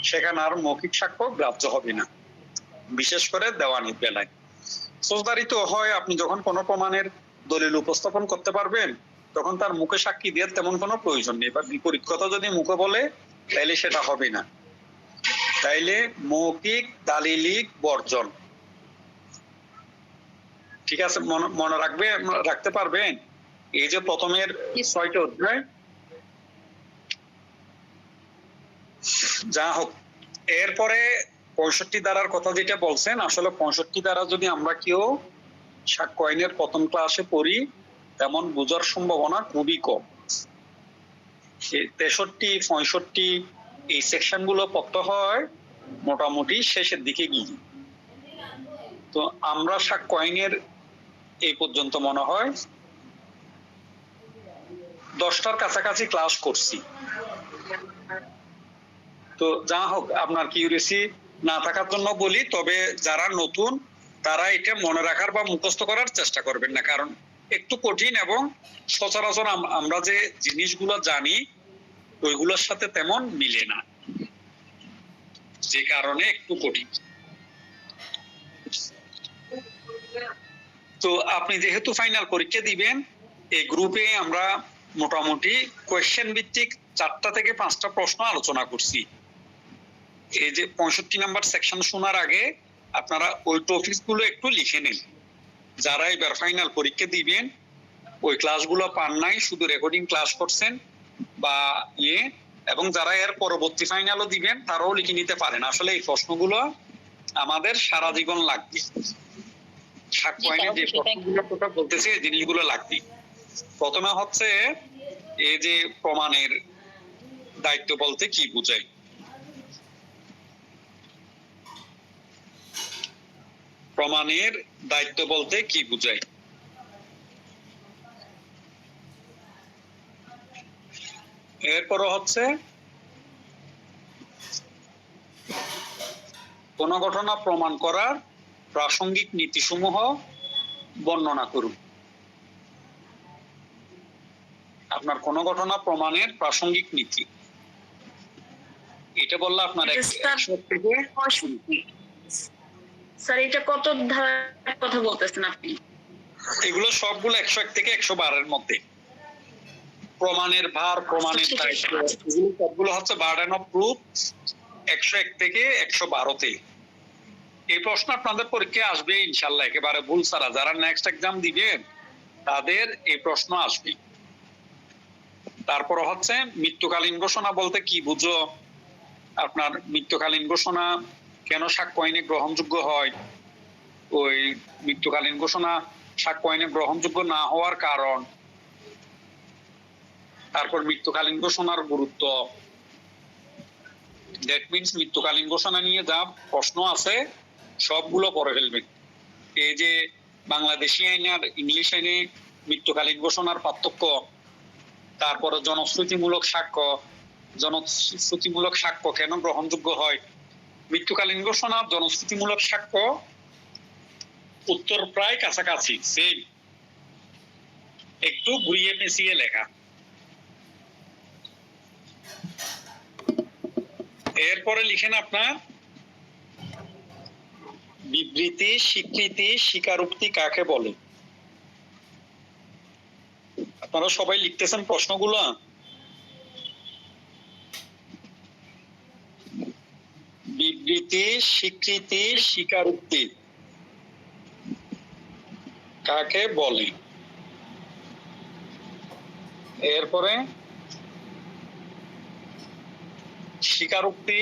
সেখানে আর মৌখিক সাক্ষ্য গ্রাহ্য হবে না, বিশেষ করে দেওয়ানির বেলায়। ফৌজদারিতে হয় আপনি যখন কোনো প্রমাণের দলিল উপস্থাপন করতে পারবেন তখন তার মুখে সাক্ষী দেওয়ার তেমন কোনো প্রয়োজন নেই, বা বিপরীত কথা যদি মুখে বলে তাইলে সেটা হবে না। তাইলে মৌখিক দালিলিক বর্জন, ঠিক আছে? মনে রাখতে পারবেন? এই যে প্রথমের 6টা অধ্যায়, যা হোক। এরপরে 65 ধারার কথা যেটা বলছেন, আসলে 65 ধারা যদি আমরা কেউ সাক্ষ্য আইনের প্রথম ক্লাসে পড়ি তেমন বোঝার সম্ভাবনা খুবই কম। 63, 65 এই সেকশন গুলো পড়তে হয় মোটামুটি শেষের দিকে গিয়ে। তো আমরা সাক্ষ্য আইনের এই পর্যন্ত মনে হয় 10টার কাছাকাছি ক্লাস করছি। তো যা হোক, আপনার কিউরিয়াসি না থাকার জন্য বলি, তবে যারা নতুন তারা এটা মনে রাখার বা মুখস্থ করার চেষ্টা করবেন না, কারণ একটু কঠিন এবং সচরাচর আমরা যে জিনিসগুলো জানি ওইগুলোর সাথে তেমন মিলে না, যে কারণে একটু কঠিন। তো আপনি যেহেতু ফাইনাল পরীক্ষা দিবেন, এই গ্রুপে আমরা মোটামুটি কোয়েশ্চেন ভিত্তিক 4টা থেকে 5টা প্রশ্ন আলোচনা করছি। এই যে 65 নাম্বার সেকশন শোনার আগে আপনারা ওই টপিকস গুলো একটু লিখে নিন। যারা এবার ফাইনাল পরীক্ষা দিবেন ওই ক্লাসগুলো পান নাই, শুধু রেকর্ডিং ক্লাস করছেন বা এবং যারা এর পরবর্তী ফাইনালও দিবেন তারাও লিখে নিতে পারেন। আসলে এই প্রশ্নগুলো আমাদের সারা জীবন লাগবে, সাক্ষ্য আইনের যে প্রশ্নগুলোর কথা বলতেছি এই জিনিসগুলো লাগবে। প্রথমে হচ্ছে এই যে প্রমাণের দায়িত্ব বলতে কি বোঝায়। প্রমাণের দায়িত্ব বলতে কি বোঝায়? এরপর হচ্ছে কোন ঘটনা প্রমাণ করার প্রাসঙ্গিক নীতিসমূহ বর্ণনা করুন। আপনার কোন ঘটনা প্রমাণের প্রাসঙ্গিক নীতি, এটা বললে আপনার
স্যার এটা কত ধারার কথা বলতেছেন আপনি?
এগুলো সবগুলো 101 থেকে 112 মধ্যে। প্রমাণের ভার, প্রমাণের দায়িত্ব, সবগুলো হচ্ছে বার্ডেন অফ প্রুফ 101 থেকে 112-তে। এই প্রশ্ন আপনাদের পরীক্ষায় আসবে ইনশাল্লাহ, একেবারে ভুল ছাড়া। যারা নেক্সট এক্সাম দিবেন তাদের এই প্রশ্ন আসবে। তারপর হচ্ছে মৃত্যুকালীন ঘোষণা বলতে কি বুঝো? আপনার মৃত্যুকালীন ঘোষণা কেন সাক্ষ্য আইনে গ্রহণযোগ্য হয়, ওই মৃত্যুকালীন ঘোষণা সাক্ষ্য আইনে গ্রহণযোগ্য না হওয়ার কারণ, তারপর মৃত্যুকালীন ঘোষণার গুরুত্ব। দ্যাট মিনস মৃত্যুকালীন ঘোষণা নিয়ে যা প্রশ্ন আছে সবগুলো পড়ে ফেলবেন। এই যে বাংলাদেশি আইনে আর ইংলিশ আইনে মৃত্যুকালীন ঘোষণার পার্থক্য, তারপরে জনশ্রুতিমূলক সাক্ষ্য, জনশ্রুতিমূলক সাক্ষ্য কেন গ্রহণযোগ্য হয়, মৃত্যুকালীন ঘোষণা জনশ্রুতিমূলক সাক্ষ্য উত্তর প্রায় কাছাকাছি সেম, একটু ঘুরিয়ে পেঁচিয়ে লেখা। এরপরে লিখেন আপনার বিবৃতি, স্বীকৃতি, স্বীকারোক্তি কাকে বলে? আপনারা সবাই লিখতেছেন প্রশ্নগুলো। বিবৃতি, স্বীকৃতি, স্বীকারোক্তি কাকে বলে? এরপরে স্বীকারোক্তি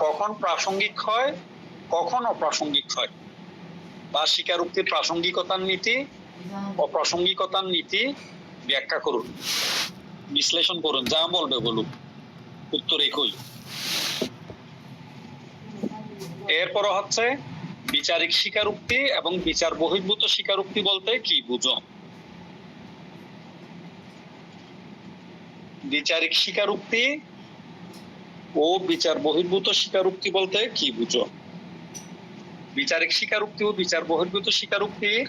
কখন প্রাসঙ্গিক হয়, কখন অপ্রাসঙ্গিক হয়, বা স্বীকারোক্তির প্রাসঙ্গিকতার নীতি, অপ্রাসঙ্গিকতার নীতি ব্যাখ্যা করুন, বিশ্লেষণ করুন, যা বলবে বলুন, উত্তর একই। এরপরে হচ্ছে বিচারিক স্বীকারোক্তি এবং বিচার বহির্ভূত স্বীকারোক্তি বলতে কি বুঝো? বিচারিক স্বীকারোক্তি ও বিচার বহির্ভূত স্বীকারোক্তি বলতে কি বুঝো? বিচারিক স্বীকারোক্তি ও বিচার বহির্ভূত স্বীকারোক্তির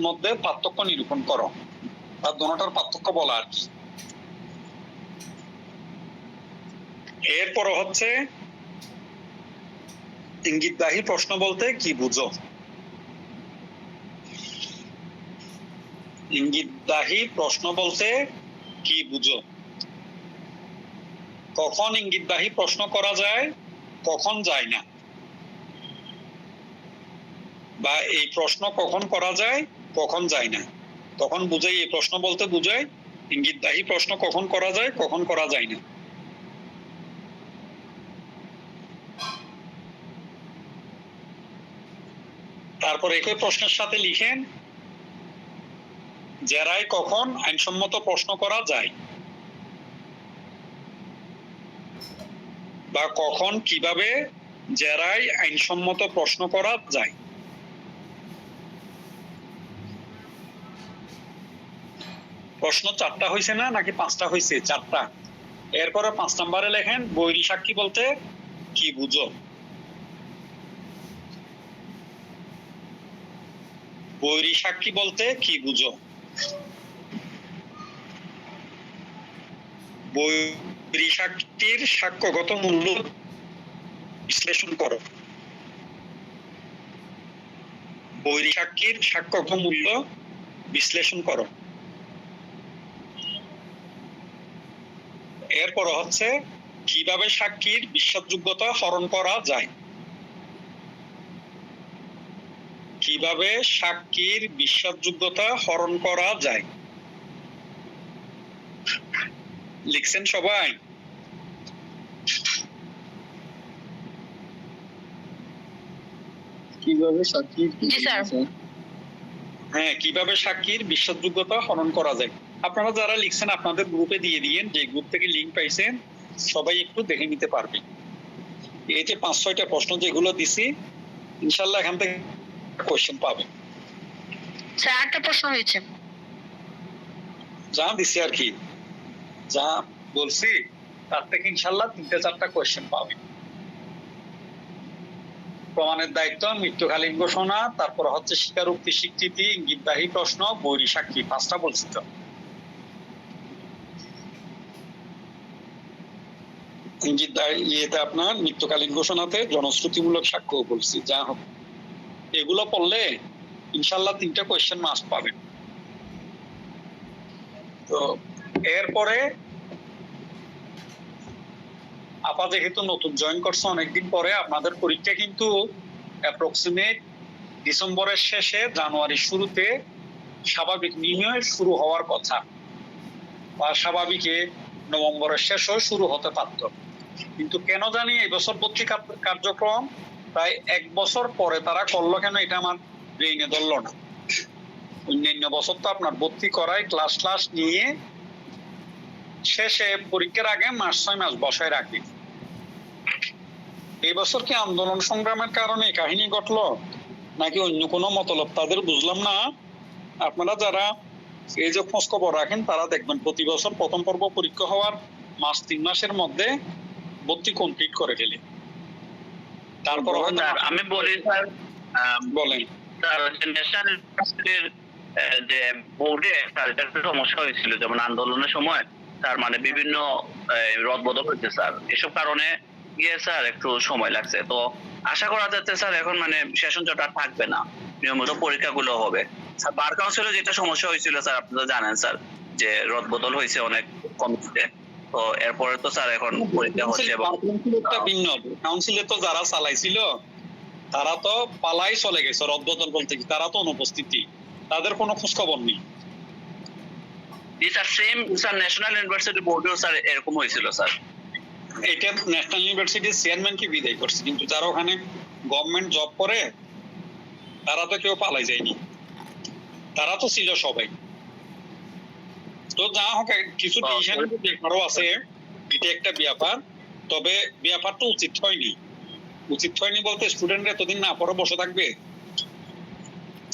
মধ্যে পার্থক্য নিরূপণ করো, আর দুটোটার পার্থক্য বলা আর কি। এরপর হচ্ছে ইঙ্গিতবাহী প্রশ্ন বলতে কি বুঝো? ইঙ্গিতবাহী প্রশ্ন বলতে কি বুঝো? কখন ইঙ্গিতবাহী প্রশ্ন করা যায়, কখন যায় না, বা এই প্রশ্ন কখন করা যায়, কখন যায় না, তখন বুঝাই, এই প্রশ্ন বলতে বুঝায় ইঙ্গিতবাহী প্রশ্ন কখন করা যায়, কখন করা যায় না। তারপর একই প্রশ্নের সাথে লিখেন জেরায় কখন আইনসম্মত প্রশ্ন করা যায়, বা কখন কিভাবে জেরায় আইনসম্মত প্রশ্ন করা যায়। প্রশ্ন 4টা হয়েছে না নাকি 5টা হয়েছে? 4টা। এরপরে 5 নম্বরে লেখেন বৈরী সাক্ষী বলতে কি বুঝো? বৈরী সাক্ষী বলতে কি বুঝো? বৈরী সাক্ষীর সাক্ষ্যগত মূল্য বিশ্লেষণ করো। বৈরী সাক্ষীর সাক্ষ্যগত মূল্য বিশ্লেষণ করো। এরপর হচ্ছে কিভাবে সাক্ষীর বিশ্বাসযোগ্যতা হরণ করা যায়। কিভাবে সাক্ষীর বিশ্বাসযোগ্যতা হরণ করা যায়, লিখছেন সবাই?
কিভাবে সাক্ষী?
জি স্যার।
হ্যাঁ, কিভাবে সাক্ষীর বিশ্বাসযোগ্যতা হরণ করা যায়। আপনারা যারা লিখছেন আপনাদের গ্রুপে দিয়ে দিয়েন, যে গ্রুপ থেকে লিংক পাইছেন সবাই একটু দেখে নিতে পারবে। এই যে 5-6টা প্রশ্ন যেগুলো দিছি ইনশাল্লাহ এখান থেকে কোশ্চেন পাবে।
স্যার একটা প্রশ্ন হয়েছে।
যা দিছি আর কি, যা বলছি তার থেকে ইনশাল্লাহ 3-4টা কোশ্চেন পাবে। প্রমাণের দায়িত্ব, মৃত্যুকালীন ঘোষণা, তারপর হচ্ছে স্বীকারোক্তি, স্বীকৃতি, ইঙ্গিতবাহী প্রশ্ন, বৈরী সাক্ষী, 5টা বলছি তো। ইয়েতে আপনার মৃত্যুকালীন ঘোষণাতে জনশ্রুতিমূলক সাক্ষ্য বলছি। যা হোক, এগুলো পড়লে ইনশাল্লাহ 3টা কোয়েশ্চেন মাস্ট পাবেন। তো এরপরে আপা যেহেতু নতুন জয়েন করছে অনেকদিন পরে, আপনাদের পরীক্ষা কিন্তু অ্যাপ্রক্সিমেট ডিসেম্বরের শেষে জানুয়ারির শুরুতে স্বাভাবিক নিয়মে শুরু হওয়ার কথা, বা স্বাভাবিকে নভেম্বরের শেষেও শুরু হতে পারত। কিন্তু কেন জানি এই বছর ভর্তি কার্যক্রম প্রায় 1 বছর পরে তারা করলো কেন, এটা আমার ব্রেইনে ধরলো না। অন্যান্য বছর তো আপনার ভর্তি করায় ক্লাস নিয়ে শেষে পরীক্ষার আগে 6 মাস বসায় রাখি। এই বছর কি আন্দোলন সংগ্রামের কারণে কাহিনী ঘটলো নাকি অন্য কোনো মতলব তাদের বুঝলাম না। আপনারা যারা এই যে খোঁজ খবর রাখেন তারা দেখবেন প্রতি বছর প্রথম পর্ব পরীক্ষা হওয়ার 3 মাসের মধ্যে ভর্তি কমপ্লিট করে ফেলে। তারপর হয়তো
আমি বলি স্যার,
বলেন
স্যার ন্যাশনাল ইউনিভার্সিটির যে বোর্ডে স্যার এটা একটা সমস্যা হয়েছিল, যেমন আন্দোলনের সময় স্যার মানে বিভিন্ন রদবদল হয়েছে স্যার, এসব কারণে গিয়ে স্যার একটু সময় লাগছে। তো আশা করা যাচ্ছে স্যার এখন মানে সেশন জট আর থাকবে না, নিয়মিত পরীক্ষাগুলো হবে। স্যার বার কাউন্সিলে যেটা সমস্যা হয়েছিল স্যার আপনারা জানেন স্যার, যে রদবদল হয়েছে অনেক কমিটিতে, তো এরপরে তো স্যার এখন পরীক্ষা হচ্ছে।
ভিন্ন কাউন্সিলে তো যারা চালাইছিল তারা তো পালাই চলে গেছে, রদবদল বলতে কি তারা তো অনুপস্থিতি, তাদের কোনো খোঁজ খবর নেই।
Sir same sir national university বোর্ডেও স্যার এরকম হয়েছিল স্যার।
এটা ন্যাশনাল ইউনিভার্সিটির চেয়ারম্যানকে বিদায় করছে, কিন্তু যারা ওখানে গভর্নমেন্ট জব করে তারা তো কেউ পালাই যায়নি, তারা তো ছিল সবাই। তো যা হোক কিছু ডিসিশন ব্যাপারও আছে, এটা একটা ব্যাপার। তবে ব্যাপারটা উচিত হয়নি বলতে স্টুডেন্টরা এতদিন না পড়ে বসে থাকবে,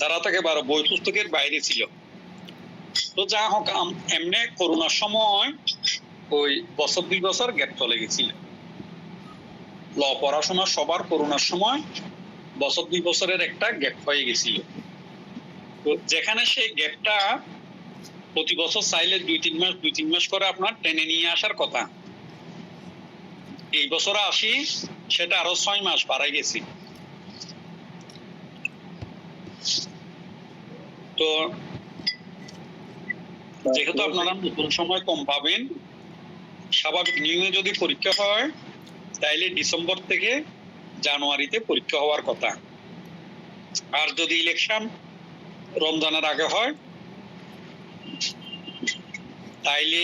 যারা থেকে বই পুস্তকের বাইরে ছিল। তো যা হোক এমনি করোনার সময় ওই 1-2 বছর গ্যাপ চলে গেছিল ল পড়াশোনা সবার, করোনার সময় 1-2 বছরের একটা গ্যাপ হয়ে গেছিল। তো যেখানে সেই গ্যাপটা প্রতি বছর চাইলে 2-3 মাস করে আপনার টেনে নিয়ে আসার কথা, এই বছর আসি সেটা আরো 6 মাস বাড়াই গেছি। তো যেহেতু আপনারা নতুন সময় কম পাবেন, স্বাভাবিক নিয়মে যদি পরীক্ষা হয় তাইলে ডিসেম্বর থেকে জানুয়ারিতে পরীক্ষা হওয়ার কথা। আর যদি ইলেকশন রমজানের আগে হয় তাইলে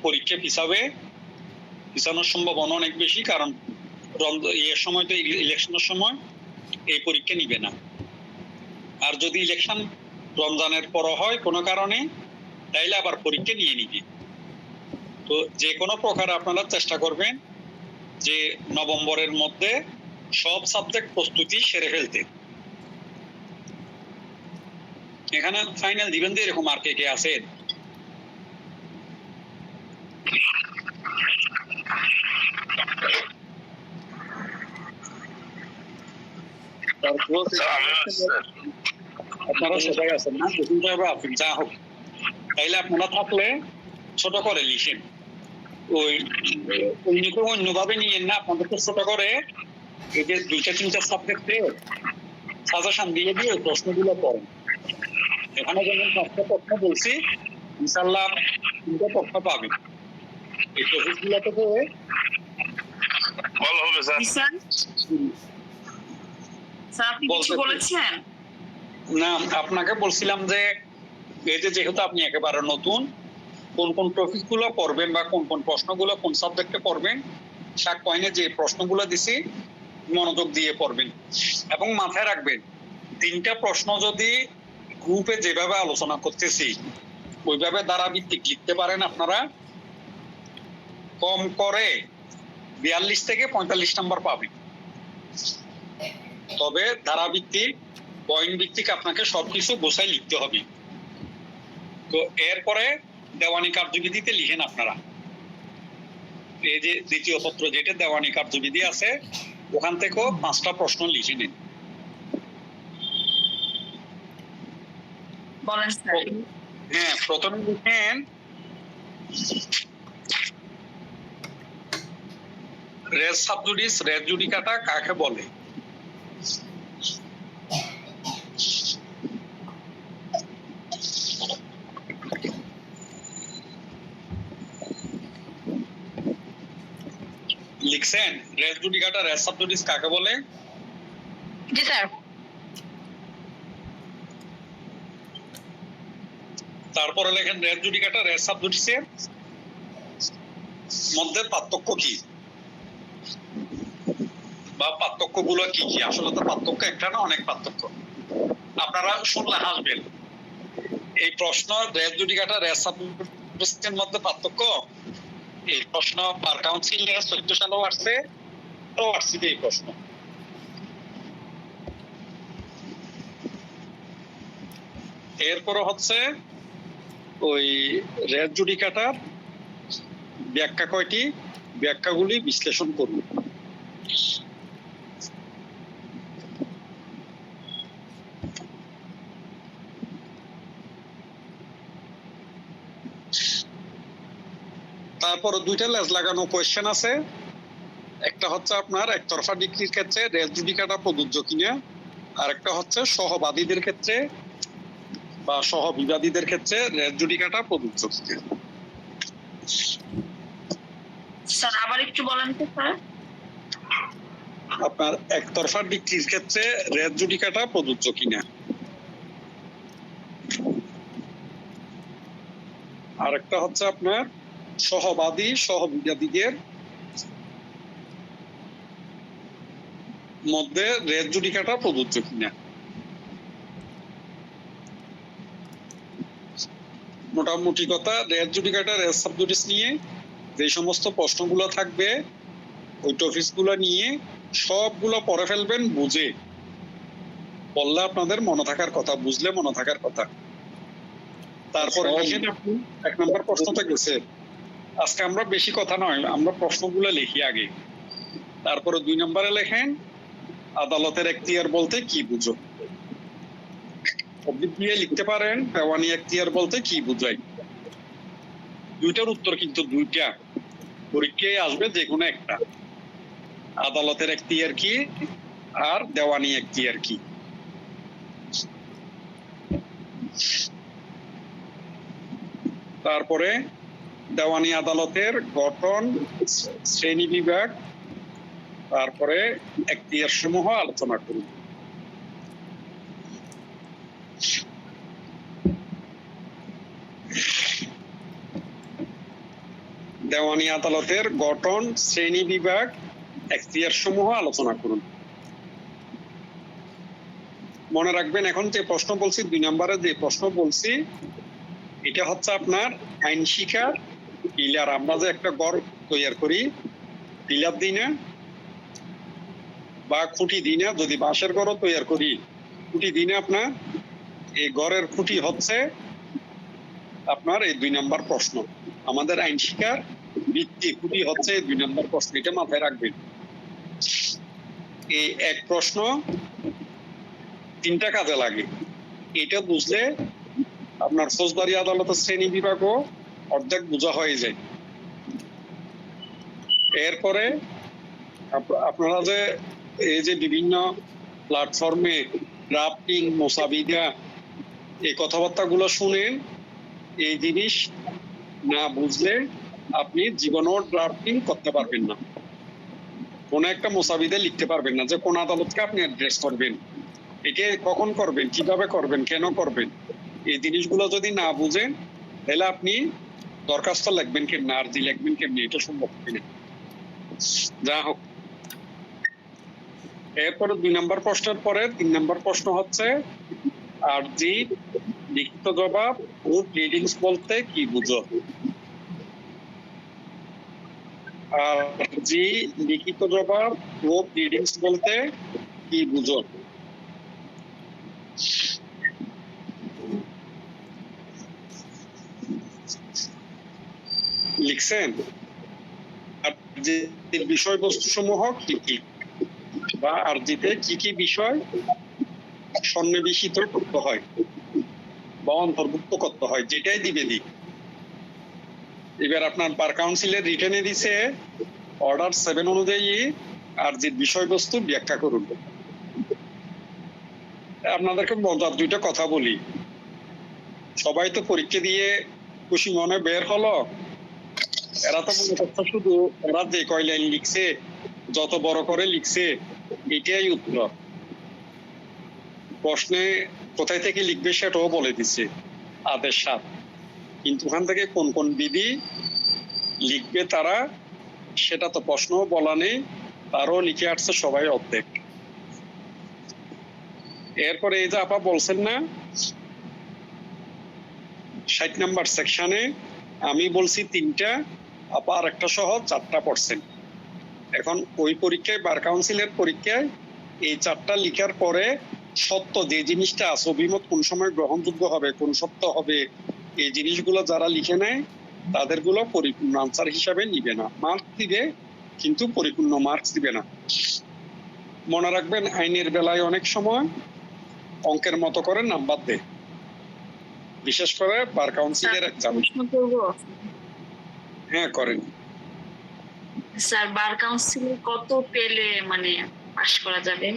পরীক্ষা পিছানোর সম্ভাবনা অনেক বেশি, কারণ এর সময় তো ইলেকশনের সময় এই পরীক্ষা নিবে না। আর যদি ইলেকশন রমজানের পর হয় কোনো কারণে তাইলে আবার পরীক্ষা নিয়ে নিবে। তো যে কোনো প্রকার আপনারা চেষ্টা করবেন যে নভেম্বরের মধ্যে সব সাবজেক্ট প্রস্তুতি সেরে ফেলতে। এখানে ফাইনাল দিবেন যে এরকম আর কে আছে? আপনারা সবাই আছেন না? যা হোক তাইলে আপনারা থাকলে ছোট করে লিখেন, ওই অন্যভাবে নিয়েন না, আপনাদের তো ছোট করে এই যে 2-3টা সাবজেক্টে সাজেশন দিয়ে প্রশ্নগুলো পড়েন। এখানে যেমন 5টা প্রশ্ন বলছি, ইনশাল্লাহ 3টা প্রশ্ন পাবেন। এই প্রসেসগুলো থেকে
ভালো হবে স্যার।
স্যার আপনি কিছু বলেছেন
না, আপনাকে বলছিলাম যে এই যে যেহেতু আপনি একেবারে নতুন, কোন কোন টপিক গুলো পড়বেন বা কোন কোন প্রশ্নগুলো কোন সাবজেক্টে পড়বেন, শাক পয়েন্টে যে প্রশ্নগুলো দিছি মনোযোগ দিয়ে পড়বেন এবং মাথায় রাখবেন 3টা প্রশ্ন যদি গ্রুপে যেভাবে আলোচনা করতেছি ওইভাবে ধারাভিত্তিক লিখতে পারেন আপনারা, কম করে 42 থেকে 45 নাম্বার পাবেন। তবে ধারাভিত্তিক পয়েন্ট ভিত্তিক আপনাকে সবকিছু গোছাই লিখতে হবে। তো এরপরে দেওয়ানি কার্যবিধিতে লিখেন আপনারা, এই যে দ্বিতীয় পত্র যেটা দেওয়ানি কার্যবিধি আছে ওখান থেকেও 5টা প্রশ্ন লিখে নিন।
বলেন স্যার।
হ্যাঁ, প্রথমে লিখেন রেস সাবজুডিস, রেস জুডিকাটা কাকে বলে? লিখছেন রেস জুডিকাটা রেস সাবজুডিস কাকে বলে?
জি স্যার।
তারপরে লেখেন রেস জুডিকাটা রেস সাবজুডিসের মধ্যে পার্থক্য কি, বা পার্থক্যগুলো কি কি? আসলে তো পার্থক্য একটা না, অনেক পার্থক্য। আপনারা শুনলে হাসবেন। এই প্রশ্ন রেস জুডিকাটা রেস সাবজুডিসের মধ্যে পার্থক্য, এই প্রশ্ন বার কাউন্সিল 14 সালেও আসছে, তো আসছে এই প্রশ্ন। এরপরে হচ্ছে ওই রেস জুডিকাটার ব্যাখ্যা কয়টি, ব্যাখ্যাগুলি বিশ্লেষণ করব। তারপরে দুইটা লেজ লাগানো কোয়েশ্চেন আছে। একটা হচ্ছে আপনার একতরফা ডিগ্রির ক্ষেত্রে রেস জুডিকাটা প্রযোজ্য কিনা, আর একটা হচ্ছে সহবাদীদের ক্ষেত্রে বা সহবিবাদীদের ক্ষেত্রে রেস জুডিকাটা প্রযোজ্য কিনা।
স্যার আবার একটু বলেন তো স্যার।
আপনার একতরফা ডিগ্রির ক্ষেত্রে রেস জুডিকাটা প্রযোজ্য কিনা, আর একটা হচ্ছে আপনার সহবাদী সহবিবাদীদের মধ্যে রেস জুডিকাটা প্রযোজ্য কিনা। মোটামুটি কথা, রেস জুডিকাটা রেস সাবজুডিস নিয়ে যে সমস্ত প্রশ্নগুলো থাকবে ওই টপিকসগুলো নিয়ে সবগুলো পড়ে ফেলবেন, বুঝে বললে আপনাদের মনে থাকার কথা, বুঝলে মনে থাকার কথা। তারপরে লিখেন আপনি 1 নম্বর প্রশ্নটা গেছে। আজকে আমরা বেশি কথা নয়, আমরা প্রশ্নগুলো লিখি আগে। তারপরে 2 নম্বরে লেখেন আদালতের এখতিয়ার বলতে কি বুঝো। অবলিক দিয়ে লিখতে পারেন দেওয়ানি এখতিয়ার বলতে কি বুঝায়। দুইটার উত্তর কিন্তু দুইটা পরীক্ষায় আসবে, যে কোনো একটা। আদালতের এখতিয়ার কি আর দেওয়ানি এখতিয়ার কি। তারপরে দেওয়ানি আদালতের গঠন, শ্রেণী বিভাগ, তারপরে এখতিয়ার সমূহ আলোচনা করুন। দেওয়ানি আদালতের গঠন, শ্রেণী বিভাগ, এখতিয়ার সমূহ আলোচনা করুন। মনে রাখবেন, এখন যে প্রশ্ন বলছি 2 নম্বরে যে প্রশ্ন বলছি, এটা হচ্ছে আপনার আইন শিক্ষার পিলার। আমরা যে একটা ঘর তৈরি করি, পিলার দিই না বা খুঁটি দিই না, যদি বাঁশের ঘরও তৈরি করি খুঁটি দিই না আপনার, এই ঘরের খুঁটি হচ্ছে আপনার এই 2 নম্বর প্রশ্ন। আমাদের আইন শিক্ষার ভিত্তি খুঁটি হচ্ছে 2 নম্বর প্রশ্ন, এটা মাথায় রাখবেন। এই এক প্রশ্ন 3টা কাজে লাগে। এটা বুঝলে আপনার ফৌজদারি আদালতের শ্রেণী বিভাগও অর্ধেক বোঝা হয়ে যায়। এরপরে আপনারা যে এই যে বিভিন্ন প্ল্যাটফর্মে ড্রাফটিং, মোসাবিদা, এই কথাবার্তাগুলো শুনেন, এই জিনিস না বুঝলে আপনি জীবনেও ড্রাফটিং করতে পারবেন না। কোন একটা মোসাবিদে লিখতে পারবেন না যে কোন আদালতকে আপনি অ্যাড্রেস করবেন, এটা কখন করবেন, কিভাবে করবেন, কেন করবেন। এই জিনিসগুলো যদি না বুঝেন তাহলে আপনি দরখাস্ত লিখবেন কেমনি, আর্জি লিখবেন কেমনি, এটা সম্ভব কিনা। যা হোক, এরপরে 2 নম্বর প্রশ্নের পরে 3 নম্বর প্রশ্ন হচ্ছে আর্জি, লিখিত জবাব ও প্লিডিংস বলতে কি বুঝো। আর্জি, লিখিত জবাব ও প্লিডিংস বলতে কি বুঝো। লিখছেন আর্জির বিষয়বস্তু সমূহ কি কি, বা আর্জিতে কি কি বিষয় সন্নিবেশিত করতে হয় বা অন্তর্ভুক্ত করতে হয়, যেটাই দিবে দিক। এবার আপনার বার কাউন্সিলের রিটেনে দিছে অর্ডার 7 অনুযায়ী আর্জির বিষয়বস্তু ব্যাখ্যা করুন। আপনাদেরকে মজার 2টা কথা বলি। সবাই তো পরীক্ষা দিয়ে খুশি মনে বের হলো, এরা তো মনে করছে শুধু ওরা যে কয় লাইন লিখছে, যত বড় করে লিখছে এটাই উত্তর। প্রশ্নে কোথায় থেকে লিখবে সেটাও বলে দিচ্ছে আদেশ 7, কিন্তু ওখান থেকে কোন কোন বিধি লিখবে তারা সেটা তো প্রশ্নও বলা নেই, তারও লিখে আসছে সবাই অর্ধেক। এরপরে এই যে আপা বলছেন না 60 নাম্বার সেকশনে আমি বলছি 3টা, আপা আর একটা সহ 4টা পড়ছেন। এখন ওই পরীক্ষায় বার কাউন্সিলের পরীক্ষায় এই 4টা লিখার পরে সত্য যে জিনিসটা আছে, অভিমত কোন সময় গ্রহণযোগ্য হবে, কোন সত্য হবে, এই জিনিসগুলো যারা লিখে নেয় তাদেরগুলো পরিপূর্ণ আনসার হিসাবে নিবে না, মার্কস দিবে কিন্তু পরিপূর্ণ মার্কস দিবে না। মনে রাখবেন আইনের বেলায় অনেক সময় অঙ্কের মতো করে নাম্বার দেয়, বিশেষ করে বার কাউন্সিলের এক্সাম।
প্রশ্ন করবো
হ্যাঁ করেন।
স্যার, বার কাউন্সিলে কত পেলে মানে পাশ করা যাবে?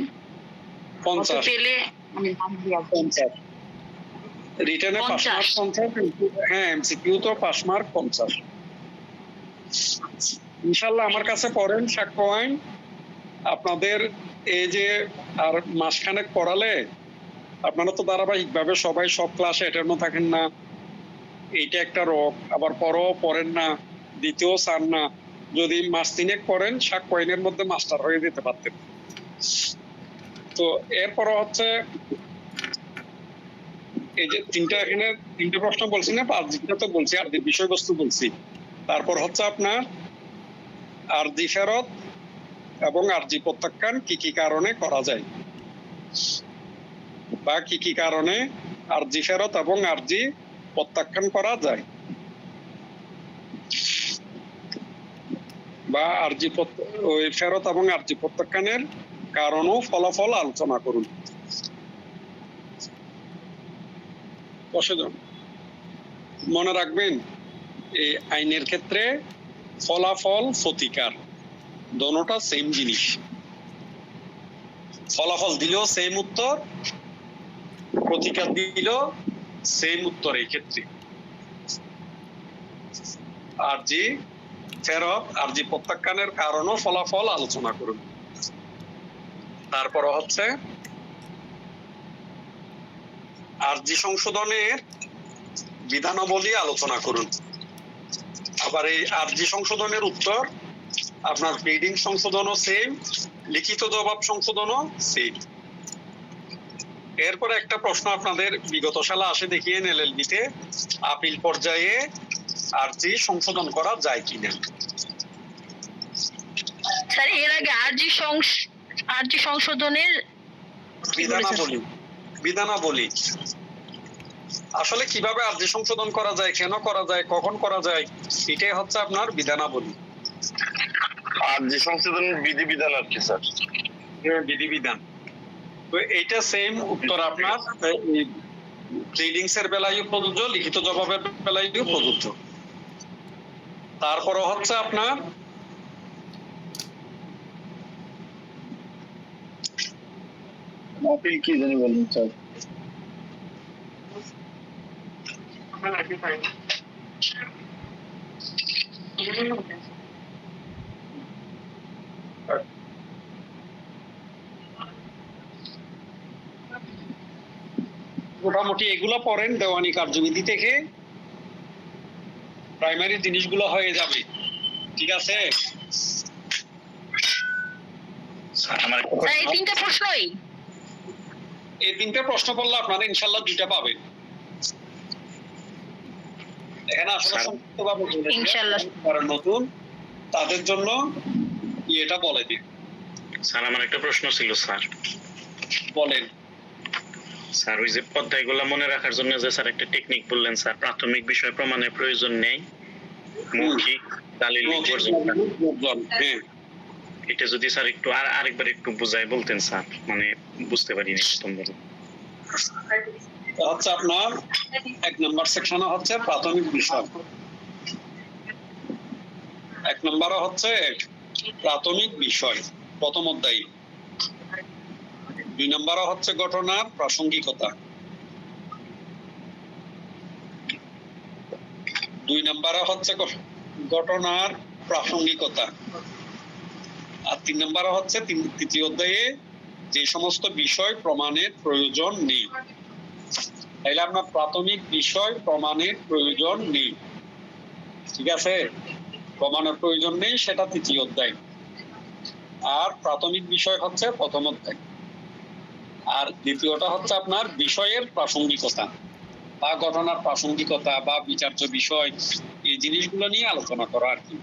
কত
50
পেলে মানে নাম দেওয়া যাবে?
50 রিটেনে পাস মার্ক 50, হ্যাঁ এমসিকিউ তো পাস মার্ক 50। ইনশাআল্লাহ আমার কাছে পড়েন সাক্ষ্য আইন, আপনাদের এই যে আর মাসখানেক পড়ালে আপনারা তো ধারাবাহিকভাবে সবাই সব ক্লাসে অ্যাটেন্ড থাকেন না, এইটা একটা রোগ, আবার পড়েন না, দ্বিতীয় চান না। যদি মাস 3 পড়েন সাক্ষ্য আইনের মধ্যে মাস্টার হয়ে যেতে পারতেন। তো এরপরে হচ্ছে এই যে এখানে 3টে প্রশ্ন বলছি না, আরজিটা তো বলছি, আরজির বিষয়বস্তু বলছি। তারপর হচ্ছে আপনার আরজি ফেরত এবং আরজি প্রত্যাখ্যান কি কি কারণে করা যায়, বা কি কি কারণে আরজি ফেরত এবং আরজি প্রত্যাখ্যান করা যায়, বা আরজি ওই ফেরত এবং আরজি প্রত্যাখ্যানের কারণ ও ফলাফল আলোচনা করুন। মনে রাখবেন এই আইনের ক্ষেত্রে ফলাফল প্রতিকার দোনোটা সেম জিনিস। ফলাফল দিলেও সেম উত্তর, প্রতিকার দিলেও সেম উত্তর। এই ক্ষেত্রে আরজি ফেরত আরজি প্রত্যাখ্যানের কারণ ও ফলাফল আলোচনা করুন। তারপর হচ্ছে আরজি সংশোধনের বিধানাবলী আলোচনা করুন। আবার এই আরজি সংশোধনের উত্তর আপনার প্রিডিং সংশোধনও সেম, লিখিত জবাব সংশোধনও সেম। এরপরে একটা প্রশ্ন আপনাদের বিগত সালে আসে দেখিয়ে এলএলবিতে, আপিল পর্যায়ে আরজি সংশোধন করা যায় কিনা।
স্যার এর আগে আরজি সংশোধনের
বিধানাবলী আসলে কিভাবে আরজি সংশোধন করা যায়, কেন করা যায়, কখন করা যায়, এটাই হচ্ছে আপনার বিধানাবলী।
আরজি সংশোধনের বিধিবিধান আর কি স্যার?
বিধিবিধান। তো এইটা সেম উত্তর আপনার প্লিডিংস এর বেলায়ও প্রযোজ্য, লিখিত জবাবের বেলায়ও প্রযোজ্য। তারপরে হচ্ছে আপনার
আপিল কি জানি বলুন স্যার?
মোটামুটি এগুলো পড়েন, দেওয়ানি কার্যবিধি থেকে প্রাইমারি জিনিসগুলো হয়ে যাবে। ঠিক আছে
স্যার এই 3টা প্রশ্নই,
এই 3টে প্রশ্ন করলে আপনারা ইনশাল্লাহ 2টা পাবেন। এখানে আসলে সংক্ষিপ্তভাবে
ইনশাআল্লাহ
নতুন তাদের জন্য এটা বলে দিন।
স্যার আমার একটা প্রশ্ন ছিল স্যার।
বলেন
স্যার ওই যে পদ্মাগুলো মনে রাখার জন্য যে স্যার একটা টেকনিক বললেন স্যার, প্রাথমিক বিষয় প্রমাণের প্রয়োজন নেই, মৌখিক দালিল পর্যন্ত। এটা যদি স্যার একটু আরেকবার একটু বুঝাই বলতেন স্যার, মানে বুঝতে পারিনি প্রথমবার।
হচ্ছে আপনার 1 নম্বর সেকশনে হচ্ছে প্রাথমিক বিষয়, 1 নম্বরে হচ্ছে প্রাথমিক বিষয় প্রথম অধ্যায়, 2 নম্বরে হচ্ছে ঘটনার প্রাসঙ্গিকতা, 2 নম্বরে হচ্ছে ঘটনার প্রাসঙ্গিকতা। আর 3 নম্বর হচ্ছে তৃতীয় অধ্যায়ে যে সমস্ত বিষয় প্রমাণের প্রয়োজন নেই। তাইলে আপনার প্রাথমিক বিষয় প্রমাণের প্রয়োজন নেই, ঠিক আছে? প্রমাণের প্রয়োজন নেই, সেটা তৃতীয় অধ্যায়। আর প্রাথমিক বিষয় হচ্ছে প্রথম অধ্যায়। আর দ্বিতীয়টা হচ্ছে আপনার বিষয়ের প্রাসঙ্গিকতা বা ঘটনার প্রাসঙ্গিকতা বা বিচার্য বিষয়, এই জিনিসগুলো নিয়ে আলোচনা করা আর কি।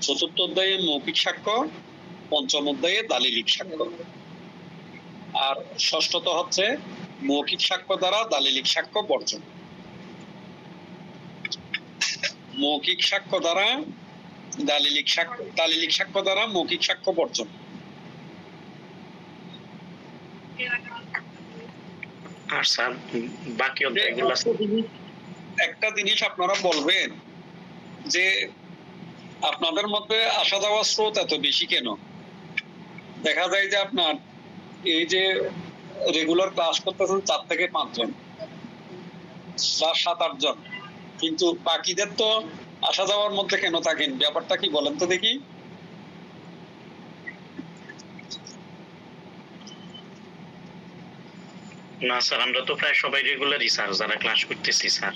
চতুর্থ অধ্যায়ে মৌখিক সাক্ষ্য, পঞ্চম অধ্যায়ে দালিলিক সাক্ষ্য। আর ষষ্ঠত হচ্ছে মৌখিক সাক্ষ্য দ্বারা দালিলিক সাক্ষ্য বর্জন। মৌখিক সাক্ষ্য দ্বারা দালিলিক সাক্ষ্য দ্বারা মৌখিক সাক্ষ্য বর্জন।
আর স্যার বাকি অধ্যায়গুলো
একটা জিনিস আপনারা বলবেন যে আপনাদের মধ্যে আসা যাওয়ার স্রোত এত বেশি কেন? দেখা যায় যে আপনার এই যে রেগুলার ক্লাস করতেছেন 4 থেকে 5 জন বা 7-8 জন, কিন্তু বাকিদের তো আসা যাওয়ার মধ্যে কেন থাকেন? ব্যাপারটা কি বলেন তো দেখি।
না স্যার, আমরা তো প্রায় সবাই রেগুলারই স্যার, যারা ক্লাস করতেছি স্যার।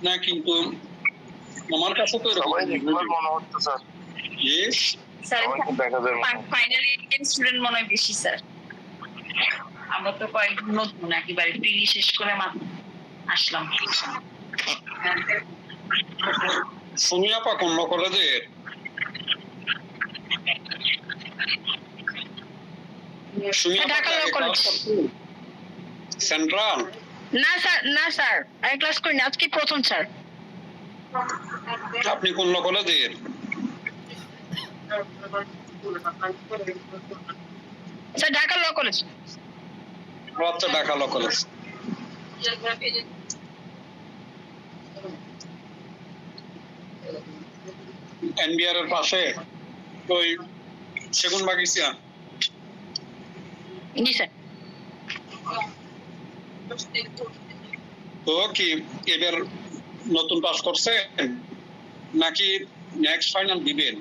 না, কিন্তু আমার কাছে তো এরকম
সবাই রেগুলার মনে হচ্ছে স্যার।
Yes,
স্যার
সবাইকে দেখা যায় মনে হচ্ছে।
ফাইনালি স্টুডেন্ট মনে হয় বেশি স্যার। আমরা তো কয়েকদিন নতুন একেবারে প্রিলি শেষ করে মাত্র আসলাম।
সুমি আপা কোন কলেজের? সুমি আপা
ঢাকা
আগে
ল কলেজ।
ক্লাস করতেন? সেন্ট্রাল?
না স্যার আমি ক্লাস করিনি, আজকে প্রথম স্যার।
আপনি কোন কলেজের?
Sir Dhaka law college.
আচ্ছা, ঢাকা ল কলেজ। এনবিআর এর পাশে ওই সেগুন বাগিচা।
জি স্যার।
তো কি এবার নতুন পাস করছে নাকি নেক্সট ফাইনাল দিবেন?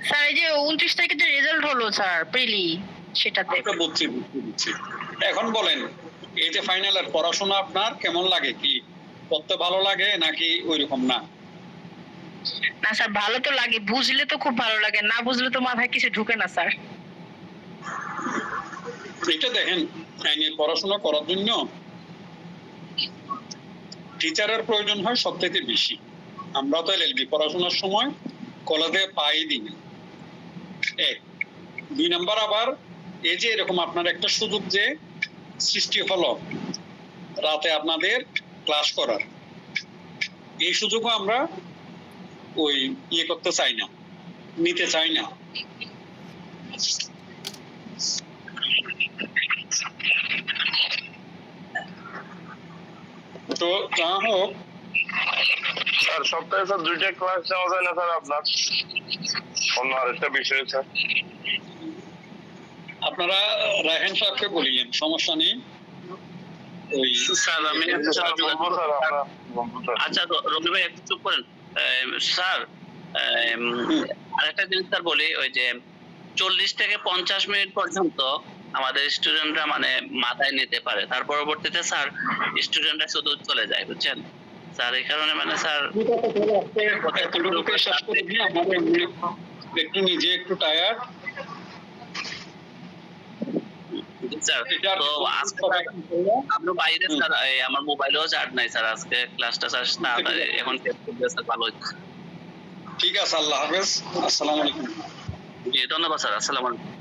স্যার এই যে 29 তারিখে যে রেজাল্ট হলো স্যার প্রিলি, সেটাতে।
আচ্ছা, বুঝছি। এখন বলেন, এই যে ফাইনালের পড়াশোনা আপনার কেমন লাগে? কি করতে ভালো লাগে নাকি ওইরকম না?
না স্যার, ভালো তো লাগে, বুঝলে তো খুব ভালো লাগে, না বুঝলে তো মাথায় কিছু ঢুকে না স্যার।
এটা দেখেন, আইনের পড়াশোনা করার জন্য টিচারের প্রয়োজন হয় সবথেকে বেশি। আমরা তো এলএলবি পড়াশোনার সময় কলেজে পাই দিই। 1 2 নাম্বার, আবার এই যে এরকম আপনার একটা সুযোগ যে সৃষ্টি হলো রাতে আপনাদের ক্লাস করার, এই সুযোগও আমরা ওই করতে চাই না, নিতে চাই না। তো যা হোক,
স্যার সপ্তাহে স্যার 2টা ক্লাস নেওয়া যায় না স্যার আপনার? অন্য আরেকটা বিষয় স্যার।
আপনারা রায়হান সাহেবকে বলিয়েন, সমস্যা নেই। ওই
স্যার আমি
স্যার বলবো স্যার, আমরা বলবো স্যার।
আচ্ছা রবি ভাই একটু চুপ করেন। স্যার আরেকটা জিনিস স্যার বলি, ওই যে 40 থেকে 50 মিনিট পর্যন্ত আমাদের স্টুডেন্টরা মানে মাথায় নিতে পারে, তার পরবর্তীতে স্যার স্টুডেন্টরা শুধু চলে যায়, বুঝছেন স্যার? এই কারণে মানে স্যার
এতটুকুকে শেষ করে দিয়ে আমাদের একটু নিজে একটু টায়ার্ড।
স্যার তো আজকে আমরা বাইরে স্যার, আমার মোবাইলেও চার্জ নাই স্যার, আজকে ক্লাসটা স্যার তাড়াতাড়ি এখন স্যার ভালো হচ্ছে।
ঠিক আছে, আল্লাহ হাফেজ, আসসালামু আলাইকুম।
জি ধন্যবাদ স্যার, আসসালামু আলাইকুম।